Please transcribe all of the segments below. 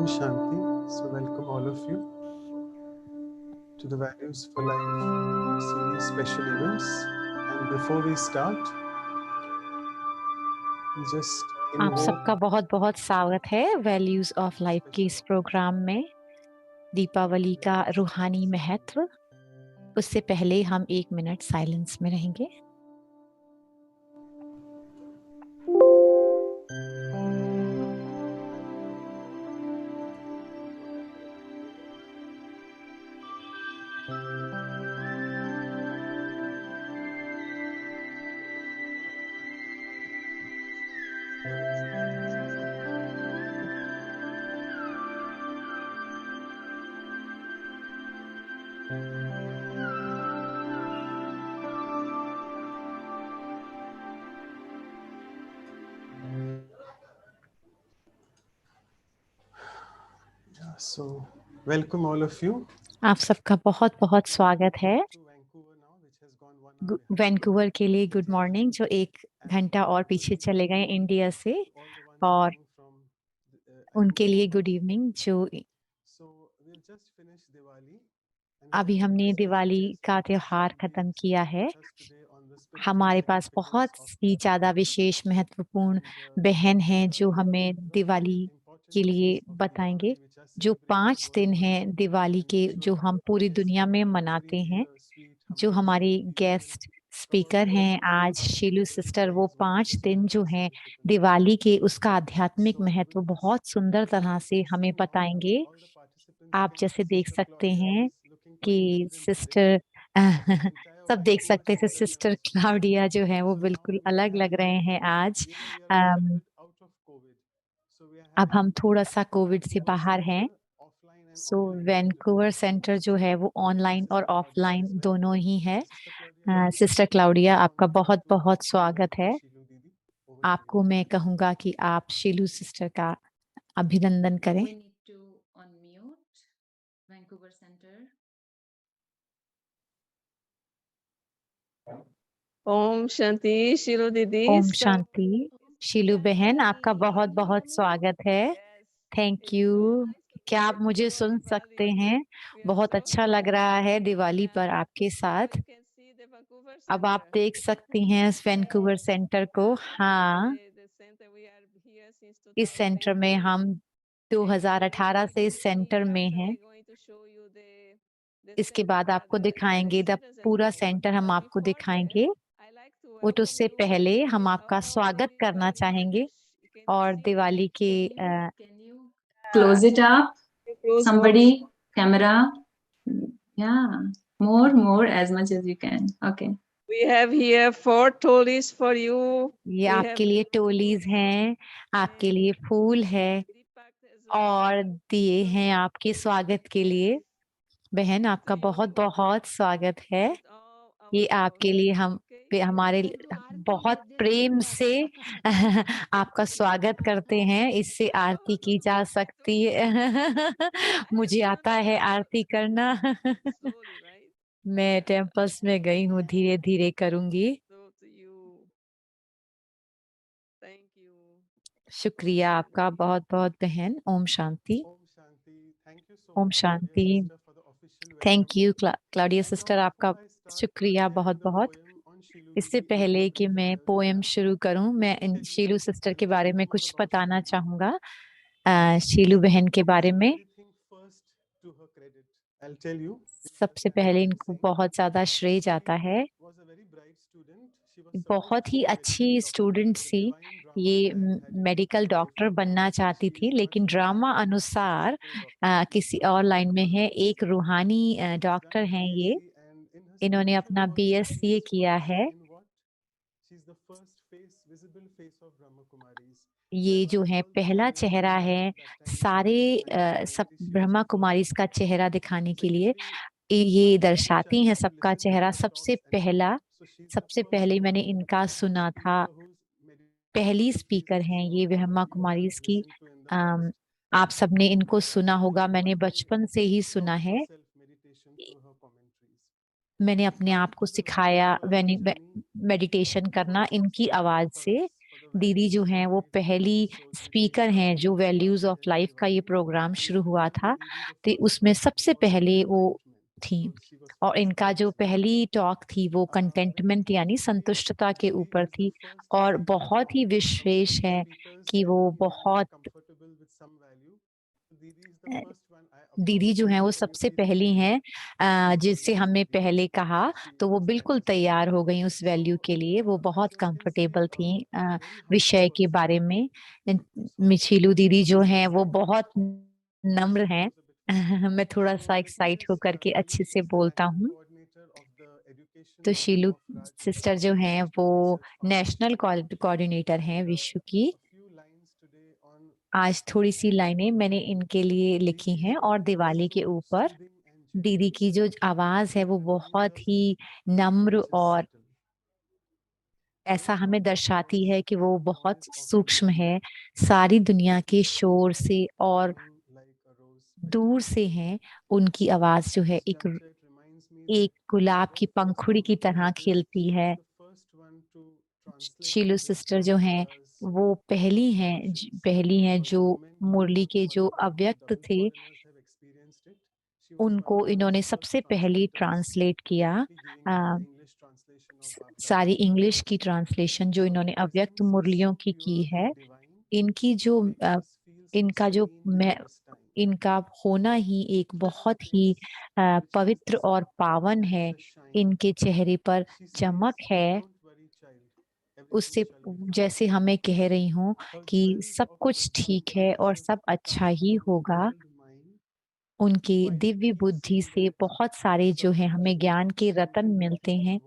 Om Shanti. So welcome all of you to the Values for Life series special events. And before we start, just आप सबका बहुत बहुत स्वागत है values of life के इस प्रोग्राम में। दीपावली का रूहानी महत्व। उससे पहले हम 1 मिनट साइलेंस में रहेंगे। So welcome all of you. आप सबका बहुत बहुत स्वागत है। वैंकूवर के लिए गुड मॉर्निंग, जो 1 घंटा और पीछे चले गए इंडिया से, और उनके लिए गुड इवनिंग जो अभी हमने दिवाली का त्योहार खत्म किया है। हमारे पास बहुत ही ज़्यादा विशेष महत्वपूर्ण बहन हैं जो हमें दिवाली के लिए बताएंगे। जो 5 दिन हैं दिवाली के, जो हम पूरी दुनिया में मनाते हैं। जो हमारी गेस्ट स्पीकर हैं आज शीलू सिस्टर, वो 5 दिन जो हैं दिवाली के, उसका आध्यात्मिक महत्व बहुत सुंदर तरह से हमें बताएंगे। आप जैसे देख सकते हैं कि सिस्टर सब देख सकते हैं, सिस्टर क्लाउडिया जो है वो बिल्कुल अलग लग रहे हैं आज। अब हम थोड़ा सा कोविड से बाहर हैं। सो वैंकूवर सेंटर जो है वो ऑनलाइन और ऑफलाइन दोनों ही है। सिस्टर क्लाउडिया, आपका बहुत बहुत स्वागत है। आपको मैं कहूँगा कि आप शीलू सिस्टर का अभिनंदन करें। ओम शांति शीलू दीदी। ओम शांति शीलू बहन, आपका बहुत बहुत स्वागत है। Thank you. क्या आप मुझे सुन सकते हैं? बहुत अच्छा लग रहा है दिवाली पर आपके साथ। अब आप देख सकती हैं इस वैंकूवर सेंटर को। हाँ, इस सेंटर में हम 2018 से इस सेंटर में हैं। इसके बाद आपको दिखाएंगे द पूरा सेंटर, हम आपको दिखाएंगे। बट उससे पहले हम आपका स्वागत करना चाहेंगे और दिवाली के close it up, somebody, camera, yeah, more as much as you can. Okay, we have here 4 tolis for you. ये आपके लिए टोलीज हैं, आपके लिए फूल है और दिए हैं आपके स्वागत के लिए। बहन, आपका बहुत बहुत स्वागत है। ये आपके लिए हम हमारे बहुत प्रेम से आपका स्वागत करते हैं। इससे आरती की जा सकती है। मुझे आता है आरती करना। मैं टेम्पल्स में गई हूँ, धीरे धीरे करूंगी। शुक्रिया आपका बहुत बहुत बहन। ओम शांति। ओम शांति। थैंक यू क्लाउडिया सिस्टर, आपका शुक्रिया बहुत बहुत। इससे पहले कि मैं पोएम शुरू करूं, मैं शीलू सिस्टर के बारे में कुछ बताना चाहूंगा। शीलू बहन के बारे में सबसे पहले इनको बहुत ज्यादा श्रेय जाता है। बहुत ही अच्छी स्टूडेंट थी। ये मेडिकल डॉक्टर बनना चाहती थी, लेकिन ड्रामा अनुसार किसी और लाइन में है। एक रूहानी डॉक्टर हैं ये। इन्होंने अपना BSc किया है। ये जो है पहला चेहरा है सारे सब ब्रह्मा कुमारी का चेहरा दिखाने के लिए। ये दर्शाती हैं सबका चेहरा। सबसे पहले मैंने इनका सुना था। पहली स्पीकर हैं ये ब्रह्मा कुमारी की। आप सबने इनको सुना होगा, मैंने बचपन से ही सुना है। मैंने अपने आप को सिखाया मेडिटेशन करना इनकी आवाज से। दीदी जो हैं वो पहली स्पीकर हैं जो वैल्यूज ऑफ लाइफ का ये प्रोग्राम शुरू हुआ था, तो उसमें सबसे पहले वो थी। और इनका जो पहली टॉक थी वो कंटेंटमेंट यानी संतुष्टता के ऊपर थी, और बहुत ही विशेष है कि वो बहुत दीदी जो हैं वो सबसे पहली हैं जिससे हमने पहले कहा, तो वो बिल्कुल तैयार हो गई उस वैल्यू के लिए। वो बहुत कंफर्टेबल थी विषय के बारे में। मिछिलू दीदी जो हैं वो बहुत नम्र हैं। मैं थोड़ा सा एक्साइट होकर के अच्छे से बोलता हूँ। तो शीलू सिस्टर जो हैं वो नेशनल कोऑर्डिनेटर हैं विश्व की। आज थोड़ी सी लाइनें मैंने इनके लिए लिखी हैं, और दिवाली के ऊपर दीदी की जो आवाज है वो बहुत ही नम्र और ऐसा हमें दर्शाती है कि वो बहुत सूक्ष्म है, सारी दुनिया के शोर से और दूर से हैं। उनकी आवाज जो है एक गुलाब की पंखुड़ी की तरह खिलती है। शीलू सिस्टर जो हैं वो पहली हैं जो मुरली के जो अव्यक्त थे उनको इन्होंने सबसे पहले ट्रांसलेट किया। सारी इंग्लिश की ट्रांसलेशन जो इन्होंने अव्यक्त मुरलियों की है। इनकी जो इनका जो मैं इनका होना ही एक बहुत ही पवित्र और पावन है। इनके चेहरे पर चमक है, उससे जैसे हमें कह रही हूँ कि सब कुछ ठीक है और सब अच्छा ही होगा। उनकी दिव्य बुद्धि से बहुत सारे जो है हमें ज्ञान के रत्न मिलते हैं,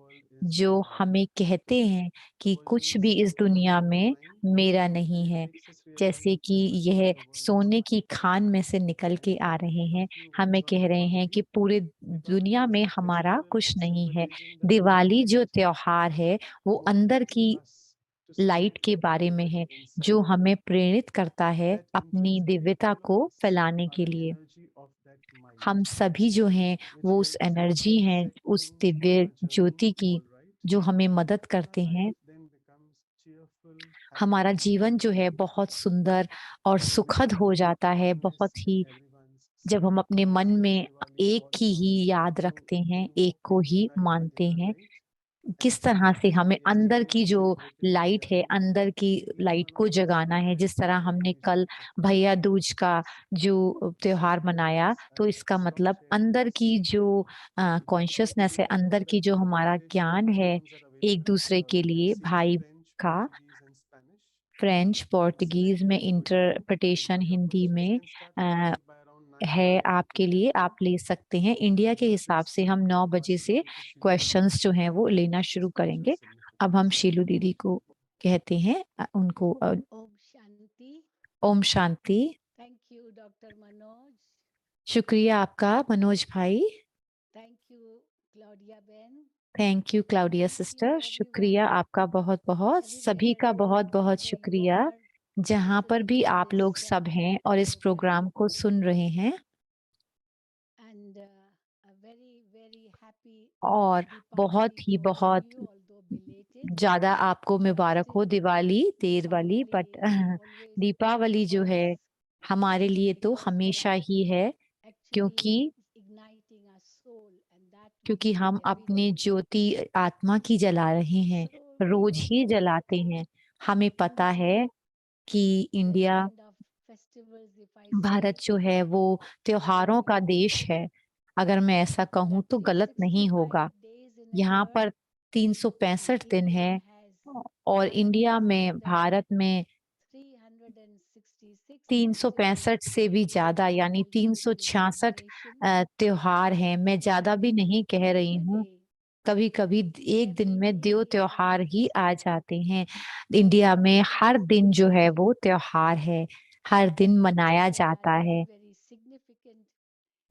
जो हमें कहते हैं कि कुछ भी इस दुनिया में मेरा नहीं है। जैसे कि यह सोने की खान में से निकल के आ रहे हैं, हमें कह रहे हैं कि पूरे दुनिया में हमारा कुछ नहीं है। दिवाली जो त्योहार है वो अंदर की लाइट के बारे में है, जो हमें प्रेरित करता है अपनी दिव्यता को फैलाने के लिए। हम सभी जो हैं वो उस एनर्जी हैं, उस दिव्य ज्योति की, जो हमें मदद करते हैं। हमारा जीवन जो है बहुत सुंदर और सुखद हो जाता है, बहुत ही, जब हम अपने मन में एक ही याद रखते हैं, एक को ही मानते हैं। किस तरह से हमें अंदर की जो लाइट है, अंदर की लाइट को जगाना है। जिस तरह हमने कल भैया दूज का जो त्योहार मनाया, तो इसका मतलब अंदर की जो कॉन्शियसनेस है, अंदर की जो हमारा ज्ञान है एक दूसरे के लिए भाई का, फ्रेंच पोर्टुगीज में इंटरप्रिटेशन हिंदी में है आपके लिए, आप ले सकते हैं। इंडिया के हिसाब से हम 9 बजे से क्वेश्चंस जो हैं वो लेना शुरू करेंगे। अब हम शीलू दीदी को कहते हैं उनको ओम शांति। ओम शांति। Thank you doctor Manoj. शुक्रिया आपका मनोज भाई। थैंक यू क्लॉडिया बेन। Thank you Claudia sister. शुक्रिया आपका बहुत बहुत, सभी का बहुत बहुत शुक्रिया, जहाँ पर भी आप लोग सब हैं और इस प्रोग्राम को सुन रहे हैं। और बहुत ही बहुत ज्यादा आपको मुबारक हो दिवाली, देर वाली, बट दीपावली जो है हमारे लिए तो हमेशा ही है, क्योंकि हम अपने ज्योति आत्मा की जला रहे हैं, रोज ही जलाते हैं। हमें पता है कि इंडिया, भारत जो है वो त्योहारों का देश है। अगर मैं ऐसा कहूँ तो गलत नहीं होगा। यहाँ पर 365 दिन है, और इंडिया में, भारत में 365 से भी ज्यादा यानी 366 त्योहार हैं। मैं ज्यादा भी नहीं कह रही हूँ, कभी कभी एक दिन में 2 त्योहार ही आ जाते हैं। इंडिया में हर दिन जो है वो त्योहार है, हर दिन मनाया जाता है,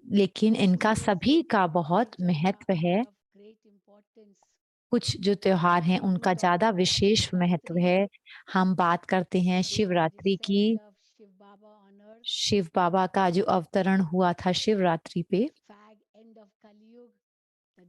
लेकिन इनका सभी का बहुत महत्व है। कुछ जो त्योहार हैं उनका ज्यादा विशेष महत्व है। हम बात करते हैं शिवरात्रि की। शिव बाबा का जो अवतरण हुआ था शिवरात्रि पे,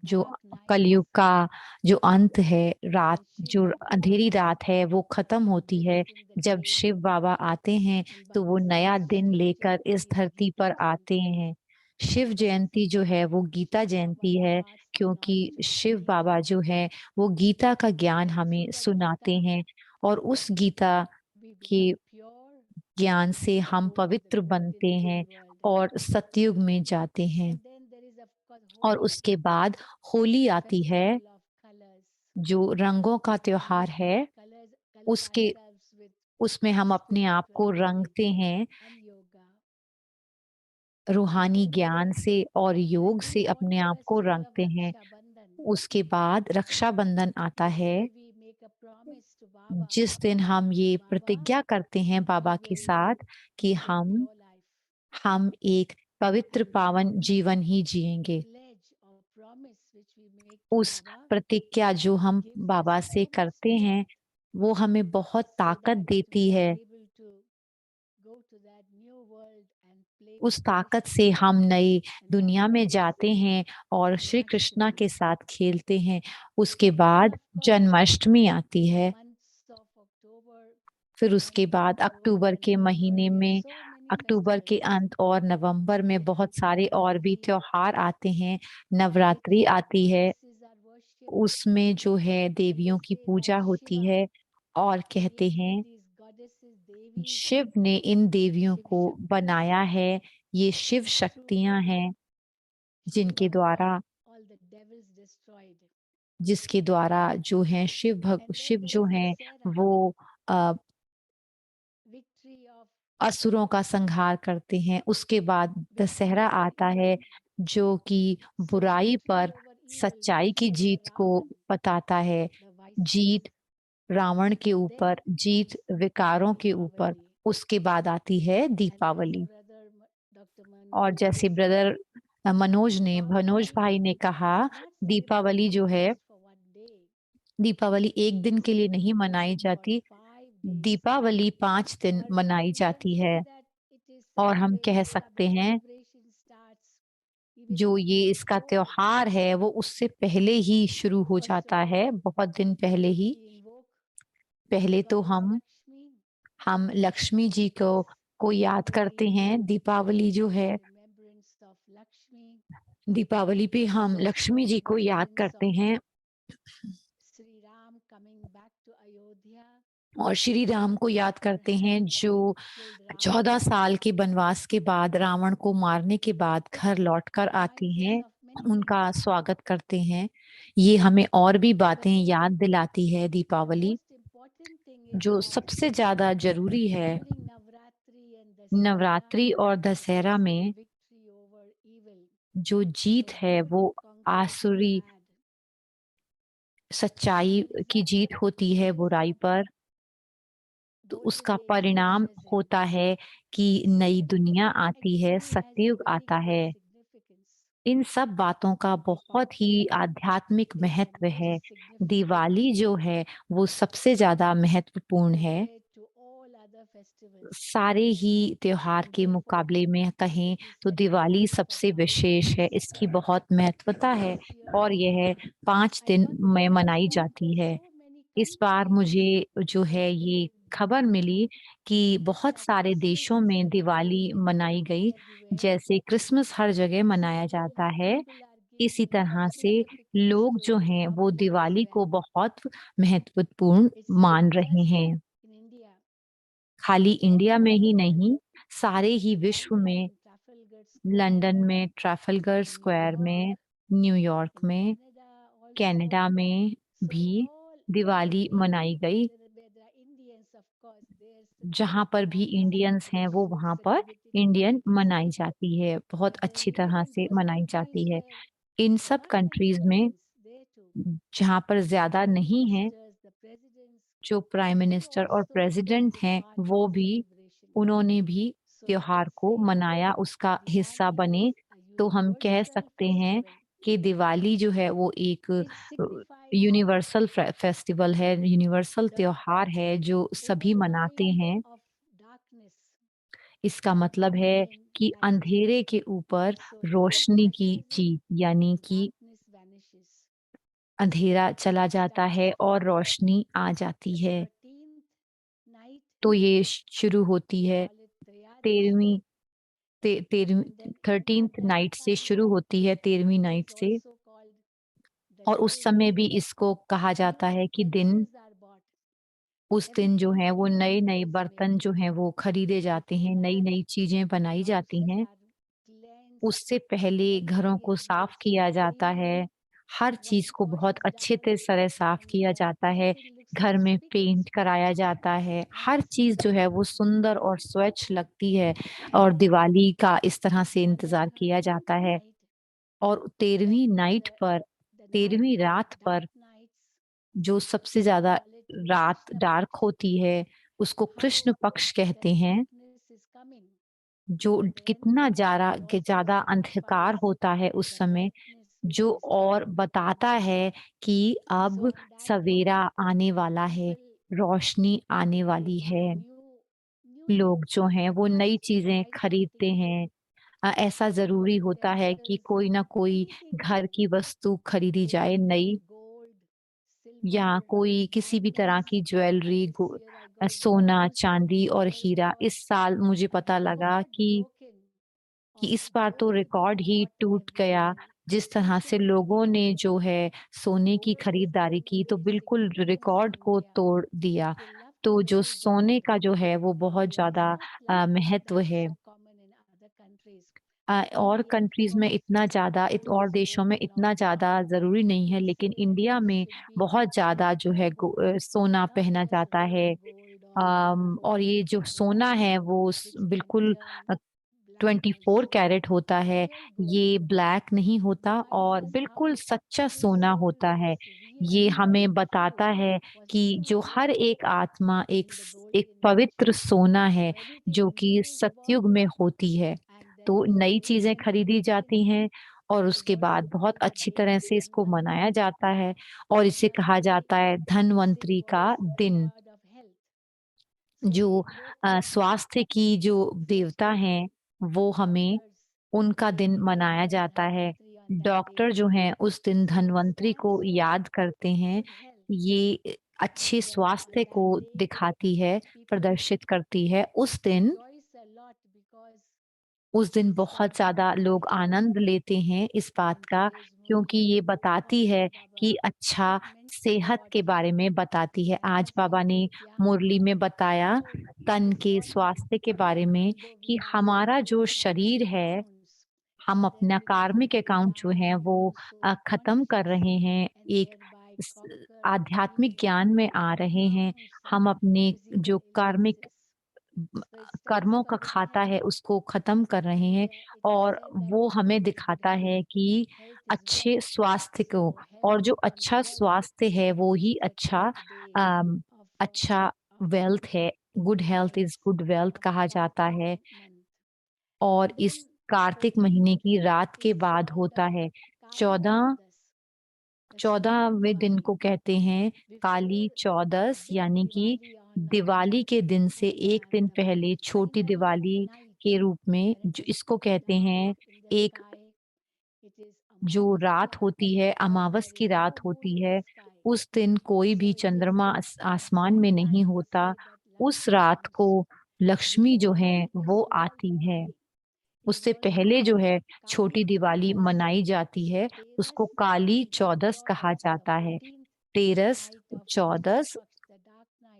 जो कलयुग का जो अंत है, रात जो अंधेरी रात है वो खत्म होती है। जब शिव बाबा आते हैं तो वो नया दिन लेकर इस धरती पर आते हैं। शिव जयंती जो है वो गीता जयंती है, क्योंकि शिव बाबा जो है वो गीता का ज्ञान हमें सुनाते हैं और उस गीता के ज्ञान से हम पवित्र बनते हैं और सतयुग में जाते हैं। और उसके बाद होली आती है, जो रंगों का त्योहार है। उसमें हम अपने आप को रंगते हैं रूहानी ज्ञान से और योग से अपने आप को रंगते हैं। उसके बाद रक्षाबंधन आता है, जिस दिन हम ये प्रतिज्ञा करते हैं बाबा के साथ कि हम एक पवित्र पावन जीवन ही जिएंगे। उस प्रतिज्ञा जो हम बाबा से करते हैं वो हमें बहुत ताकत देती है। उस ताकत से हम नई दुनिया में जाते हैं और श्री कृष्णा के साथ खेलते हैं। उसके बाद जन्माष्टमी आती है। फिर उसके बाद अक्टूबर के महीने में, अक्टूबर के अंत और नवंबर में बहुत सारे और भी त्योहार आते हैं। नवरात्रि आती है, उसमें जो है देवियों की पूजा होती है और कहते हैं शिव ने इन देवियों को बनाया है। ये शिव शक्तियां हैं जिसके द्वारा जो है शिव जो हैं वो असुरों का संहार करते हैं। उसके बाद दशहरा आता है, जो कि बुराई पर सच्चाई की जीत को बताता है। जीत रावण के ऊपर, जीत विकारों के ऊपर। उसके बाद आती है दीपावली। और जैसे ब्रदर मनोज भाई ने कहा, दीपावली जो है, दीपावली एक दिन के लिए नहीं मनाई जाती, दीपावली 5 दिन मनाई जाती है। और हम कह सकते हैं जो ये इसका त्योहार है वो उससे पहले ही शुरू हो जाता है, बहुत दिन पहले ही। पहले तो हम लक्ष्मी जी को याद करते हैं। दीपावली जो है, दीपावली पे हम लक्ष्मी जी को याद करते हैं और श्री राम को याद करते हैं, जो 14 साल के वनवास के बाद रावण को मारने के बाद घर लौटकर आती हैं। उनका स्वागत करते हैं। ये हमें और भी बातें याद दिलाती है दीपावली। जो सबसे ज्यादा जरूरी है, नवरात्रि और दशहरा में जो जीत है वो आसुरी सच्चाई की जीत होती है बुराई पर। तो उसका परिणाम होता है कि नई दुनिया आती है, सतयुग आता है। इन सब बातों का बहुत ही आध्यात्मिक महत्व है। दिवाली जो है वो सबसे ज्यादा महत्वपूर्ण है। सारे ही त्योहार के मुकाबले में कहें तो दिवाली सबसे विशेष है। इसकी बहुत महत्वता है और यह 5 दिन में मनाई जाती है। इस बार मुझे जो है ये खबर मिली कि बहुत सारे देशों में दिवाली मनाई गई। जैसे क्रिसमस हर जगह मनाया जाता है, इसी तरह से लोग जो हैं वो दिवाली को बहुत महत्वपूर्ण मान रहे हैं। खाली इंडिया में ही नहीं, सारे ही विश्व में, लंदन में, ट्रैफलगर स्क्वायर में, न्यूयॉर्क में, कनाडा में भी दिवाली मनाई गई। जहाँ पर भी इंडियंस हैं वो वहाँ पर इंडियन मनाई जाती है, बहुत अच्छी तरह से मनाई जाती है। इन सब कंट्रीज में जहाँ पर ज्यादा नहीं है, जो प्राइम मिनिस्टर और प्रेसिडेंट हैं वो भी, उन्होंने भी त्योहार को मनाया, उसका हिस्सा बने। तो हम कह सकते हैं कि दिवाली जो है वो एक यूनिवर्सल फेस्टिवल है, यूनिवर्सल त्योहार है जो सभी मनाते हैं। इसका मतलब है कि अंधेरे के ऊपर रोशनी की जीत, यानी कि अंधेरा चला जाता है और रोशनी आ जाती है। तो ये शुरू होती है 13वीं 13th नाइट से शुरू होती है, 13वीं नाइट से। और उस समय भी इसको कहा जाता है कि उस दिन जो है वो नए-नए बर्तन जो हैं वो खरीदे जाते हैं, नई-नई चीज़ें बनाई जाती हैं। उससे पहले घरों को साफ किया जाता है, हर चीज़ को बहुत अच्छे तरह साफ किया जाता है, घर में पेंट कराया जाता है, हर चीज़ जो है वो सुंदर और स्वच्छ लगती है और दिवाली का इस तरह से इंतज़ार किया जाता है। और 13वीं रात पर जो सबसे ज़्यादा रात डार्क होती है, उसको कृष्ण पक्ष कहते हैं। जो कितना ज़्यादा अंधकार होता है उस समय, जो और बताता है कि अब सवेरा आने वाला है, रोशनी आने वाली है। लोग जो हैं वो नई चीज़ें खरीदते हैं। ऐसा ज़रूरी होता है कि कोई ना कोई घर की वस्तु खरीदी जाए नई, या कोई किसी भी तरह की ज्वेलरी, सोना, चांदी और हीरा। इस साल मुझे पता लगा कि इस बार तो रिकॉर्ड ही टूट गया, जिस तरह से लोगों ने जो है सोने की खरीदारी की, तो बिल्कुल रिकॉर्ड को तोड़ दिया। तो जो सोने का जो है वो बहुत ज़्यादा महत्व है। और कंट्रीज़ में इतना ज़्यादा और देशों में इतना ज़्यादा ज़रूरी नहीं है, लेकिन इंडिया में बहुत ज़्यादा जो है सोना पहना जाता है। और ये जो सोना है वो बिल्कुल 24 कैरेट होता है, ये ब्लैक नहीं होता और बिल्कुल सच्चा सोना होता है। ये हमें बताता है कि जो हर एक आत्मा एक पवित्र सोना है, जो कि सतयुग में होती है। तो नई चीज़ें खरीदी जाती हैं और उसके बाद बहुत अच्छी तरह से इसको मनाया जाता है और इसे कहा जाता है धन्वंतरी का दिन। जो स्वास्थ्य की जो देवता हैं, वो हमें उनका दिन मनाया जाता है। डॉक्टर जो हैं उस दिन धन्वंतरी को याद करते हैं। ये अच्छे स्वास्थ्य को दिखाती है, प्रदर्शित करती है। उस दिन बहुत ज़्यादा लोग आनंद लेते हैं इस बात का, क्योंकि ये बताती है कि अच्छा सेहत के बारे में बताती है। आज बाबा ने मुरली में बताया तन के स्वास्थ्य के बारे में कि हमारा जो शरीर है, हम अपना कार्मिक अकाउंट जो है वो ख़त्म कर रहे हैं, एक स आध्यात्मिक ज्ञान में आ रहे हैं। हम अपने जो कार्मिक कर्मों का खाता है उसको खत्म कर रहे हैं और वो हमें दिखाता है कि अच्छे स्वास्थ्य को, और जो अच्छा स्वास्थ्य है वो ही अच्छा वेल्थ है। Good health is good wealth कहा जाता है। और इस कार्तिक महीने की रात के बाद होता है 14वें दिन को कहते हैं काली चौदस, यानी कि दिवाली के दिन से एक दिन पहले छोटी दिवाली के रूप में जो इसको कहते हैं। एक जो रात होती है, अमावस की रात होती है, उस दिन कोई भी चंद्रमा आसमान में नहीं होता। उस रात को लक्ष्मी जो है वो आती है। उससे पहले जो है छोटी दिवाली मनाई जाती है, उसको काली चौदस कहा जाता है। तेरस, चौदस,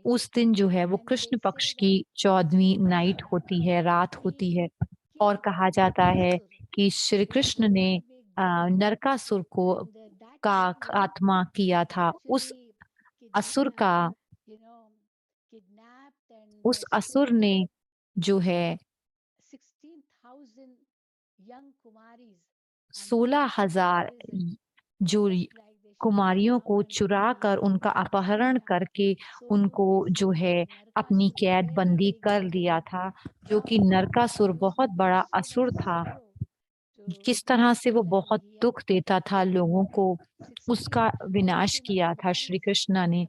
उस दिन जो है वो कृष्ण पक्ष की 14वीं नाइट होती है, रात होती है। और कहा जाता है कि श्री कृष्ण ने नरकासुर को का खात्मा किया था। असुर का उस असुर ने जो है 16,000 जो कुमारियों को चुरा कर उनका अपहरण करके उनको जो है अपनी कैद बंदी कर लिया था, जो कि नरकासुर बहुत बड़ा असुर था। किस तरह से वो बहुत दुख देता था लोगों को, उसका विनाश किया था श्री कृष्ण ने।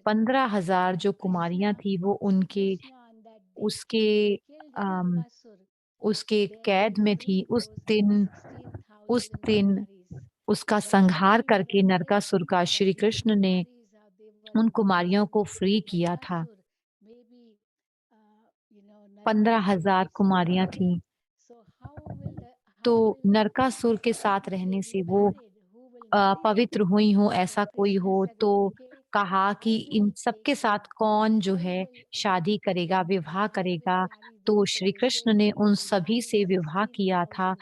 15,000 जो कुमारियां थी वो उसके अम, उसके कैद में थी। उस दिन उसका संहार करके नरकासुर का श्री कृष्ण ने उन कुमारियों को फ्री किया था। 15,000 कुमारियां थीं। तो नरकासुर के साथ रहने से वो पवित्र हुई हो, ऐसा कोई हो, तो कहा कि इन सबके साथ कौन जो है शादी करेगा, विवाह करेगा। तो श्री कृष्ण ने उन सभी से विवाह किया था।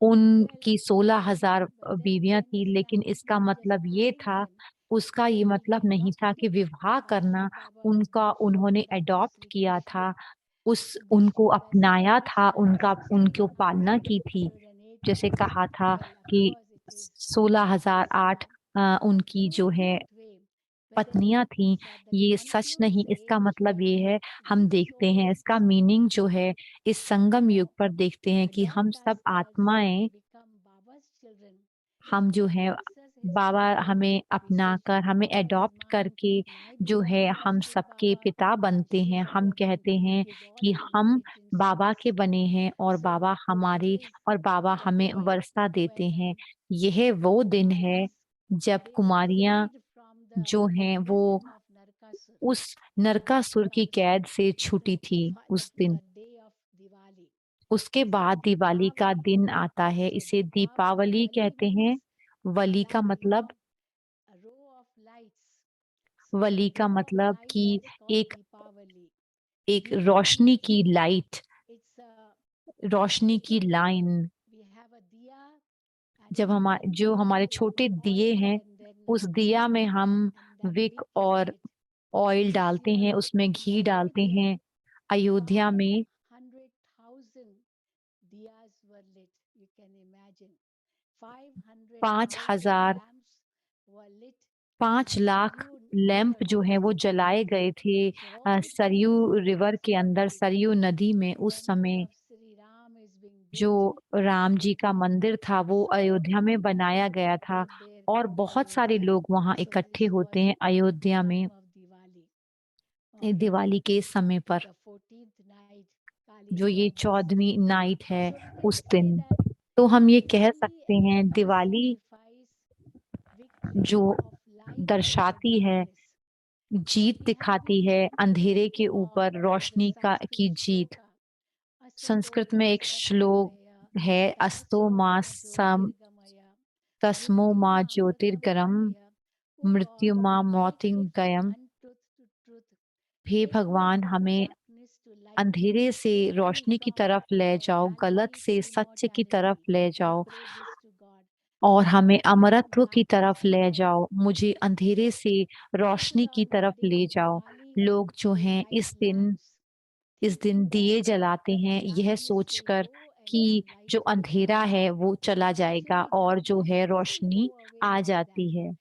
उनकी 16,000 बीवियां थी, लेकिन इसका मतलब ये था, उसका ये मतलब नहीं था कि विवाह करना, उनका उन्होंने अडॉप्ट किया था, उनको अपनाया था, उनको पालना की थी। जैसे कहा था कि 16,008 उनकी जो है पत्नियां थीं, ये सच नहीं। इसका मतलब ये है, हम देखते हैं इसका मीनिंग जो है, इस संगम युग पर देखते हैं कि हम सब आत्माएं, हम जो है बाबा हमें अपना कर, हमें एडॉप्ट करके जो है हम सबके पिता बनते हैं। हम कहते हैं कि हम बाबा के बने हैं और बाबा हमारे, और बाबा हमें वर्षा देते हैं। यह वो दिन है जब कुमारियां जो हैं वो उस नरकासुर की कैद से छूटी थी उस दिन। उसके बाद दिवाली का दिन आता है, इसे दीपावली कहते हैं। वली का मतलब, वली का मतलब कि एक एक रोशनी की लाइट, रोशनी की लाइन। जब जो हमारे छोटे दिए हैं, उस दिया में हम विक और ऑयल डालते हैं, उसमें घी डालते हैं। अयोध्या में 5 लाख लैंप जो है वो जलाए गए थे सरयू रिवर के अंदर, सरयू नदी में। उस समय जो राम जी का मंदिर था वो अयोध्या में बनाया गया था, और बहुत सारे लोग वहां इकट्ठे होते हैं अयोध्या में दिवाली के समय पर, जो ये 14वीं नाइट है उस दिन। तो हम ये कह सकते हैं दिवाली जो दर्शाती है, जीत दिखाती है अंधेरे के ऊपर रोशनी की जीत। संस्कृत में एक श्लोक है, अस्तो मा तस्मो मा ज्योतिर्गरम मृत्यु मा मौतिंगयम। हे भगवान, हमें अंधेरे से रोशनी की तरफ ले जाओ, गलत से सत्य की तरफ ले जाओ, और हमें अमरत्व की तरफ ले जाओ। मुझे अंधेरे से रोशनी की तरफ ले जाओ। लोग जो हैं इस दिन दिए जलाते हैं, यह सोचकर कि जो अंधेरा है वो चला जाएगा और जो है रोशनी आ जाती है।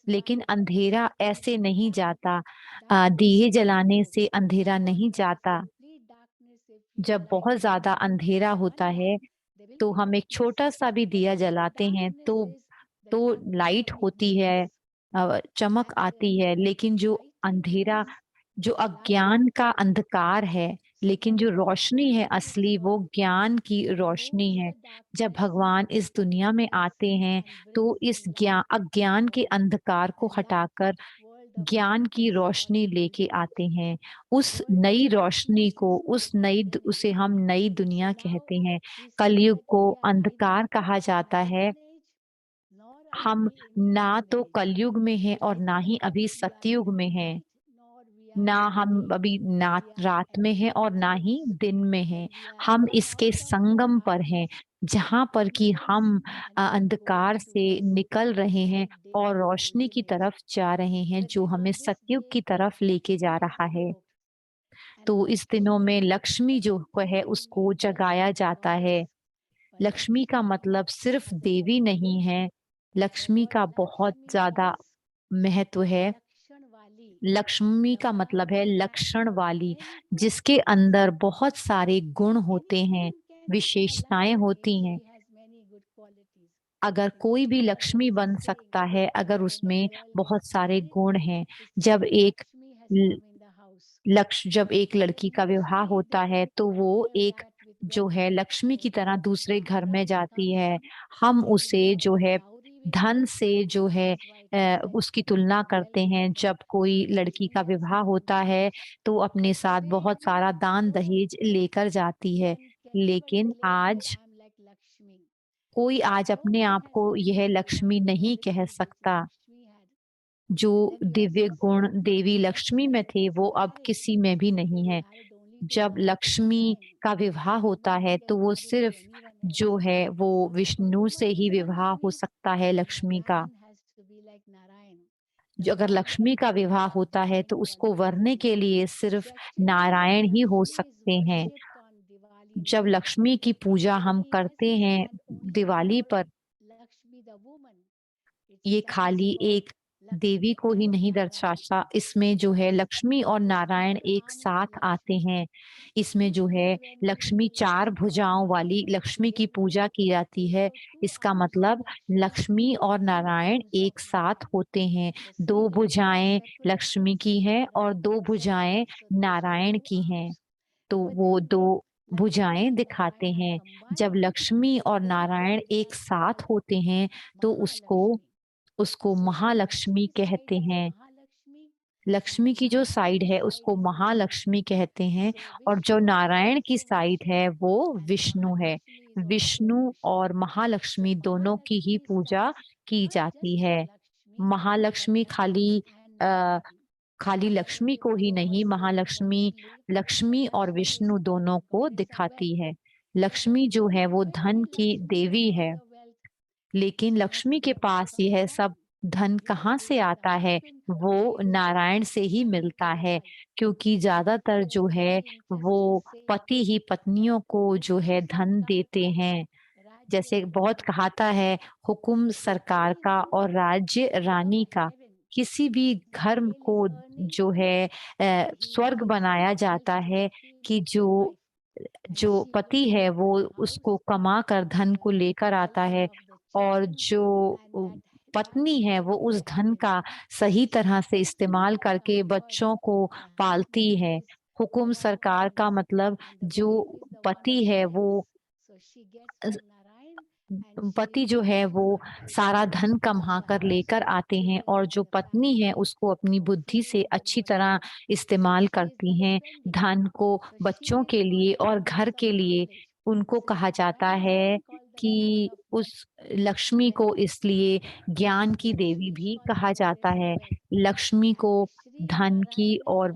लेकिन अंधेरा ऐसे नहीं जाता। दिए जलाने से अंधेरा नहीं जाता। जब बहुत ज्यादा अंधेरा होता है तो हम एक छोटा सा भी दिया जलाते हैं तो लाइट होती है, चमक आती है। लेकिन जो अंधेरा, जो अज्ञान का अंधकार है, लेकिन जो रोशनी है असली, वो ज्ञान की रोशनी है। जब भगवान इस दुनिया में आते हैं तो इस अज्ञान के अंधकार को हटाकर ज्ञान की रोशनी लेके आते हैं। उस नई रोशनी को, उसे हम नई दुनिया कहते हैं। कलयुग को अंधकार कहा जाता है। हम ना तो कलयुग में हैं और ना ही अभी सतयुग में हैं। ना हम अभी ना रात में हैं और ना ही दिन में हैं। हम इसके संगम पर हैं, जहाँ पर कि हम अंधकार से निकल रहे हैं और रोशनी की तरफ जा रहे हैं, जो हमें सतयुग की तरफ लेके जा रहा है। तो इस दिनों में लक्ष्मी जो है उसको जगाया जाता है। लक्ष्मी का मतलब सिर्फ देवी नहीं है, लक्ष्मी का बहुत ज्यादा महत्व है। लक्ष्मी का मतलब है लक्षण वाली, जिसके अंदर बहुत सारे गुण होते हैं, विशेषताएं होती हैं। अगर कोई भी लक्ष्मी बन सकता है अगर उसमें बहुत सारे गुण हैं। जब एक जब एक लड़की का विवाह होता है तो वो एक जो है लक्ष्मी की तरह दूसरे घर में जाती है। हम उसे जो है धन से जो है उसकी तुलना करते हैं। जब कोई लड़की का विवाह होता है तो अपने साथ बहुत सारा दान दहेज लेकर जाती है, लेकिन आज कोई आज अपने आप को यह लक्ष्मी नहीं कह सकता। जो दिव्य गुण देवी लक्ष्मी में थे वो अब किसी में भी नहीं है। जब लक्ष्मी का विवाह होता है तो वो सिर्फ जो है वो विष्णु से ही विवाह हो सकता है लक्ष्मी का। जो अगर लक्ष्मी का विवाह होता है तो उसको वरने के लिए सिर्फ नारायण ही हो सकते हैं। जब लक्ष्मी की पूजा हम करते हैं दिवाली पर, ये खाली एक देवी को ही नहीं दर्शाता, इसमें जो है लक्ष्मी और नारायण एक साथ आते हैं। इसमें जो है लक्ष्मी 4 भुजाओं वाली लक्ष्मी की पूजा की जाती है। इसका मतलब लक्ष्मी और नारायण एक साथ होते हैं। 2 भुजाएं लक्ष्मी की हैं और 2 भुजाएं नारायण की हैं, तो वो 2 भुजाएं दिखाते हैं। जब लक्ष्मी और नारायण एक साथ होते हैं तो उसको महालक्ष्मी कहते हैं। लक्ष्मी की जो साइड है उसको महालक्ष्मी कहते हैं और जो नारायण की साइड है वो विष्णु है। विष्णु और महालक्ष्मी दोनों की ही पूजा की जाती है। महालक्ष्मी खाली लक्ष्मी को ही नहीं, महालक्ष्मी लक्ष्मी और विष्णु दोनों को दिखाती है। लक्ष्मी जो है वो धन की देवी है, लेकिन लक्ष्मी के पास यह सब धन कहाँ से आता है? वो नारायण से ही मिलता है, क्योंकि ज्यादातर जो है वो पति ही पत्नियों को जो है धन देते हैं। जैसे बहुत कहाता है, हुक्म सरकार का और राज्य रानी का। किसी भी घर को जो है स्वर्ग बनाया जाता है कि जो पति है वो उसको कमा कर धन को लेकर आता है और जो पत्नी है वो उस धन का सही तरह से इस्तेमाल करके बच्चों को पालती है। हुकुम सरकार का मतलब जो पति है वो पति जो है वो सारा धन कमा कर लेकर आते हैं और जो पत्नी है उसको अपनी बुद्धि से अच्छी तरह इस्तेमाल करती हैं धन को बच्चों के लिए और घर के लिए। उनको कहा जाता है कि उस लक्ष्मी को इसलिए ज्ञान की देवी भी कहा जाता है। लक्ष्मी को धन की और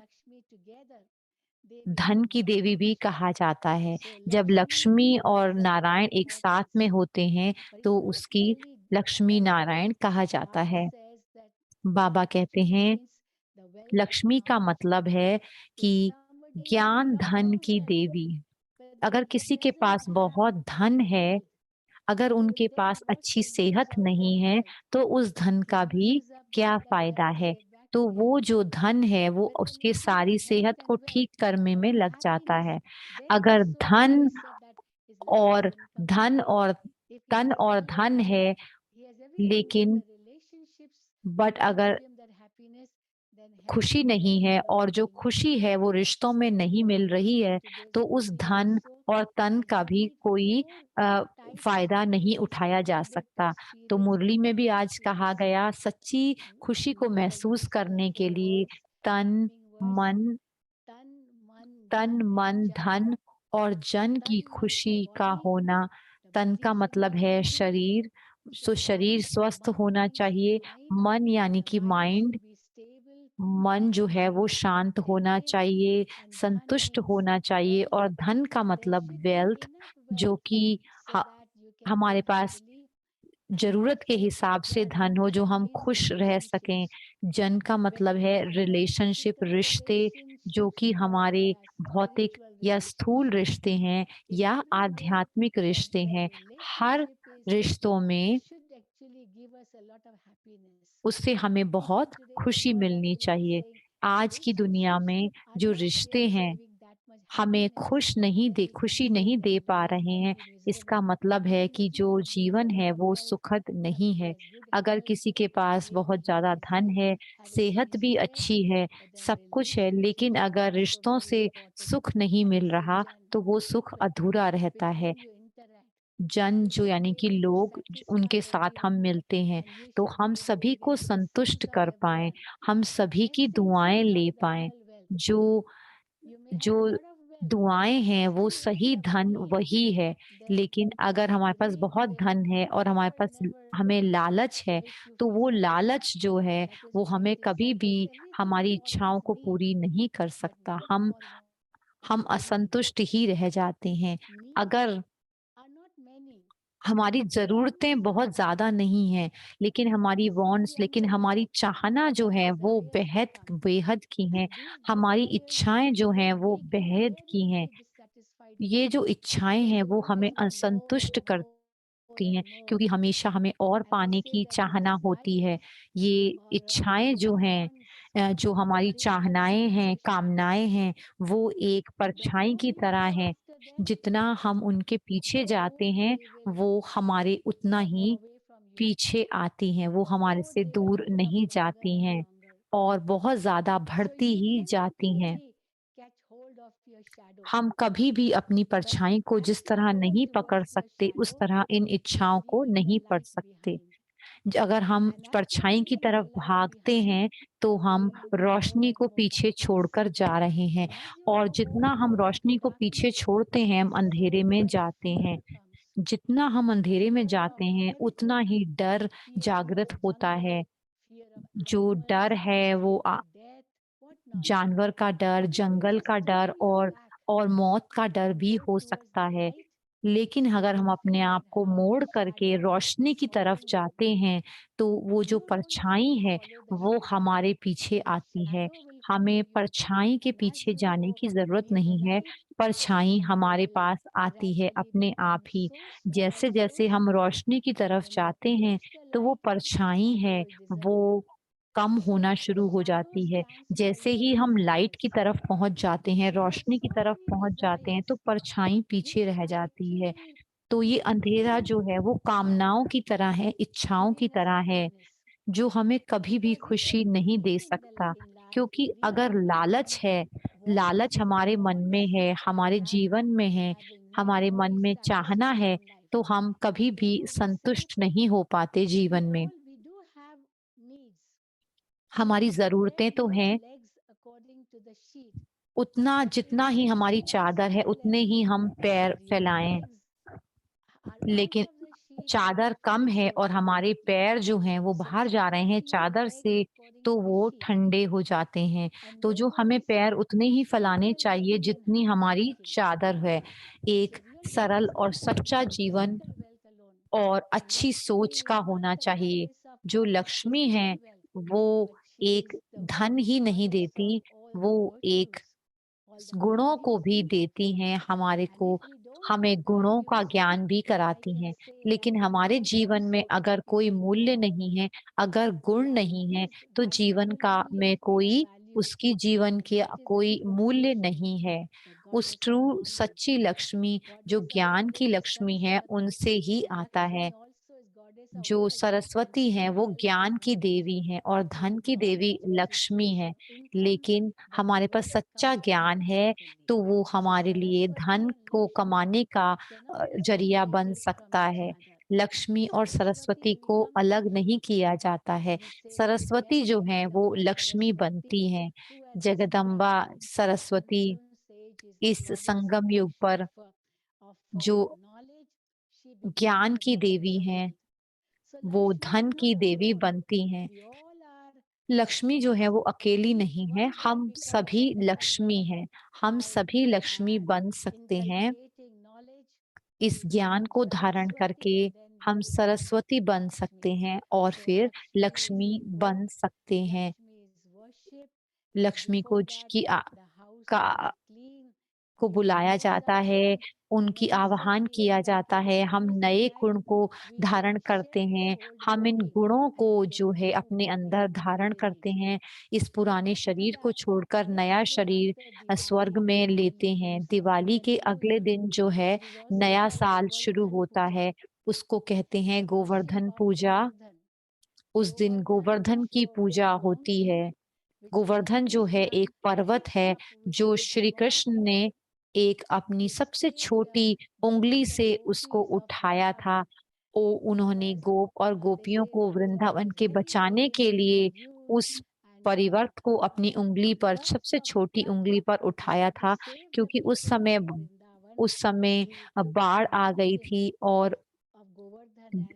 धन की देवी भी कहा जाता है। जब लक्ष्मी और नारायण एक साथ में होते हैं तो उसकी लक्ष्मी नारायण कहा जाता है। बाबा कहते हैं लक्ष्मी का मतलब है कि ज्ञान धन की देवी। अगर किसी के पास बहुत धन है, अगर उनके पास अच्छी सेहत नहीं है तो उस धन का भी क्या फायदा है? तो वो जो धन है वो उसके सारी सेहत को ठीक करने में लग जाता है। अगर और धन और तन और धन है, लेकिन बट अगर खुशी नहीं है और जो खुशी है वो रिश्तों में नहीं मिल रही है तो उस धन और तन का भी कोई फायदा नहीं उठाया जा सकता। तो मुरली में भी आज कहा गया, सच्ची खुशी को महसूस करने के लिए तन मन धन और जन की खुशी का होना। तन का मतलब है शरीर, तो शरीर स्वस्थ होना चाहिए। मन यानी कि माइंड, मन जो है वो शांत होना चाहिए, संतुष्ट होना चाहिए। और धन का मतलब वेल्थ, जो कि हमारे पास जरूरत के हिसाब से धन हो, जो हम खुश रह सकें। जन का मतलब है रिलेशनशिप, रिश्ते, जो कि हमारे भौतिक या स्थूल रिश्ते हैं या आध्यात्मिक रिश्ते हैं। हर रिश्तों में उससे हमें बहुत खुशी मिलनी चाहिए। आज की दुनिया में जो रिश्ते हैं हमें खुशी नहीं दे पा रहे हैं, इसका मतलब है कि जो जीवन है वो सुखद नहीं है। अगर किसी के पास बहुत ज्यादा धन है, सेहत भी अच्छी है, सब कुछ है, लेकिन अगर रिश्तों से सुख नहीं मिल रहा तो वो सुख अधूरा रहता है। जन जो यानी कि लोग उनके साथ हम मिलते हैं, तो हम सभी को संतुष्ट कर पाएं, हम सभी की दुआएं ले पाएं। जो जो दुआएं हैं वो सही धन वही है, लेकिन अगर हमारे पास बहुत धन है और हमारे पास हमें लालच है, तो वो लालच जो है वो हमें कभी भी हमारी इच्छाओं को पूरी नहीं कर सकता। हम असंतुष्ट ही रह जाते हैं। अगर हमारी ज़रूरतें बहुत ज़्यादा नहीं हैं, लेकिन हमारी वांट्स, लेकिन हमारी चाहना जो है वो बेहद बेहद की हैं। हमारी इच्छाएँ जो हैं वो बेहद की हैं। ये जो इच्छाएँ हैं वो हमें असंतुष्ट करती हैं, क्योंकि हमेशा हमें और पाने की चाहना होती है। ये इच्छाएँ जो हैं जो हमारी चाहनाएँ हैं, कामनाएँ हैं, वो एक परछाई की तरह हैं। जितना हम उनके पीछे जाते हैं, वो हमारे उतना ही पीछे आती हैं, वो हमारे से दूर नहीं जाती हैं और बहुत ज़्यादा बढ़ती ही जाती हैं। हम कभी भी अपनी परछाई को जिस तरह नहीं पकड़ सकते, उस तरह इन इच्छाओं को नहीं पढ़ सकते। अगर हम परछाई की तरफ भागते हैं, तो हम रोशनी को पीछे छोड़कर जा रहे हैं और जितना हम रोशनी को पीछे छोड़ते हैं, हम अंधेरे में जाते हैं। जितना हम अंधेरे में जाते हैं, उतना ही डर जागृत होता है। जो डर है वो जानवर का डर, जंगल का डर और मौत का डर भी हो सकता है। लेकिन अगर हम अपने आप को मोड़ करके रोशनी की तरफ जाते हैं, तो वो जो परछाई है, वो हमारे पीछे आती है। हमें परछाई के पीछे जाने की ज़रूरत नहीं है, परछाई हमारे पास आती है अपने आप ही। जैसे-जैसे हम रोशनी की तरफ जाते हैं, तो वो परछाई है, वो कम होना शुरू हो जाती है। जैसे ही हम लाइट की तरफ पहुँच जाते हैं, रोशनी की तरफ पहुँच जाते हैं, तो परछाई पीछे रह जाती है। तो ये अंधेरा जो है वो कामनाओं की तरह है, इच्छाओं की तरह है, जो हमें कभी भी खुशी नहीं दे सकता। क्योंकि अगर लालच है, लालच हमारे मन में है, हमारे जीवन में है, हमारे मन में चाहना है, तो हम कभी भी संतुष्ट नहीं हो पाते जीवन में। हमारी ज़रूरतें तो हैं, उतना जितना ही हमारी चादर है, उतने ही हम पैर फैलाएँ। लेकिन चादर कम है और हमारे पैर जो हैं वो बाहर जा रहे हैं चादर से, तो वो ठंडे हो जाते हैं। तो जो हमें पैर उतने ही फैलाने चाहिए जितनी हमारी चादर है। एक सरल और सच्चा जीवन और अच्छी सोच का होना चाहिए। जो लक्ष्मी है, वो एक धन ही नहीं देती, वो एक गुणों को भी देती हैं हमारे को, हमें गुणों का ज्ञान भी कराती हैं। लेकिन हमारे जीवन में अगर कोई मूल्य नहीं है, अगर गुण नहीं है, तो जीवन का में कोई उसकी जीवन के कोई मूल्य नहीं है। उस सच्ची लक्ष्मी जो ज्ञान की लक्ष्मी है, उनसे ही आता है। जो सरस्वती हैं वो ज्ञान की देवी हैं और धन की देवी लक्ष्मी है। लेकिन हमारे पास सच्चा ज्ञान है, तो वो हमारे लिए धन को कमाने का ज़रिया बन सकता है। लक्ष्मी और सरस्वती को अलग नहीं किया जाता है। सरस्वती जो हैं वो लक्ष्मी बनती हैं। जगदम्बा सरस्वती इस संगम युग पर जो ज्ञान की देवी हैं, वो धन की देवी बनती हैं। लक्ष्मी जो है वो अकेली नहीं है, हम सभी लक्ष्मी हैं। हम सभी लक्ष्मी बन सकते हैं। इस ज्ञान को धारण करके हम सरस्वती बन सकते हैं और फिर लक्ष्मी बन सकते हैं। लक्ष्मी को का को बुलाया जाता है, उनकी आह्वान किया जाता है, हम नए गुण को धारण करते हैं, हम इन गुणों को जो है अपने अंदर धारण करते हैं, इस पुराने शरीर को छोड़कर नया शरीर स्वर्ग में लेते हैं। दिवाली के अगले दिन जो है नया साल शुरू होता है, उसको कहते हैं गोवर्धन पूजा। उस दिन गोवर्धन की पूजा होती है। गोवर्धन जो है एक पर्वत है, जो श्री कृष्ण ने एक अपनी सबसे छोटी उंगली से उसको उठाया था। उन्होंने गोप और गोपियों को वृंदावन के बचाने के लिए उस परिवर्त को अपनी उंगली पर, सबसे छोटी उंगली पर उठाया था, क्योंकि उस समय बाढ़ आ गई थी और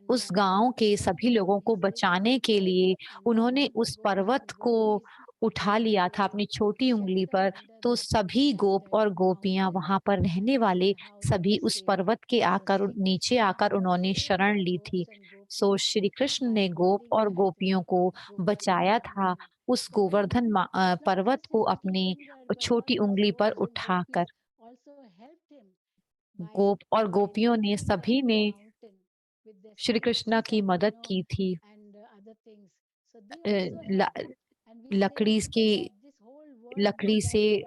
उस गांव के सभी लोगों को बचाने के लिए उन्होंने उस पर्वत को उठा लिया था अपनी छोटी उंगली पर। तो सभी गोप और गोपियां, वहां पर रहने वाले सभी उस पर्वत के नीचे आकर उन्होंने शरण ली थी। सो श्री कृष्ण ने गोप और गोपियों को बचाया था उस गोवर्धन पर्वत को अपनी छोटी उंगली पर उठाकर। गोप और गोपियों ने सभी ने श्री कृष्ण की मदद की थी। लकड़ी से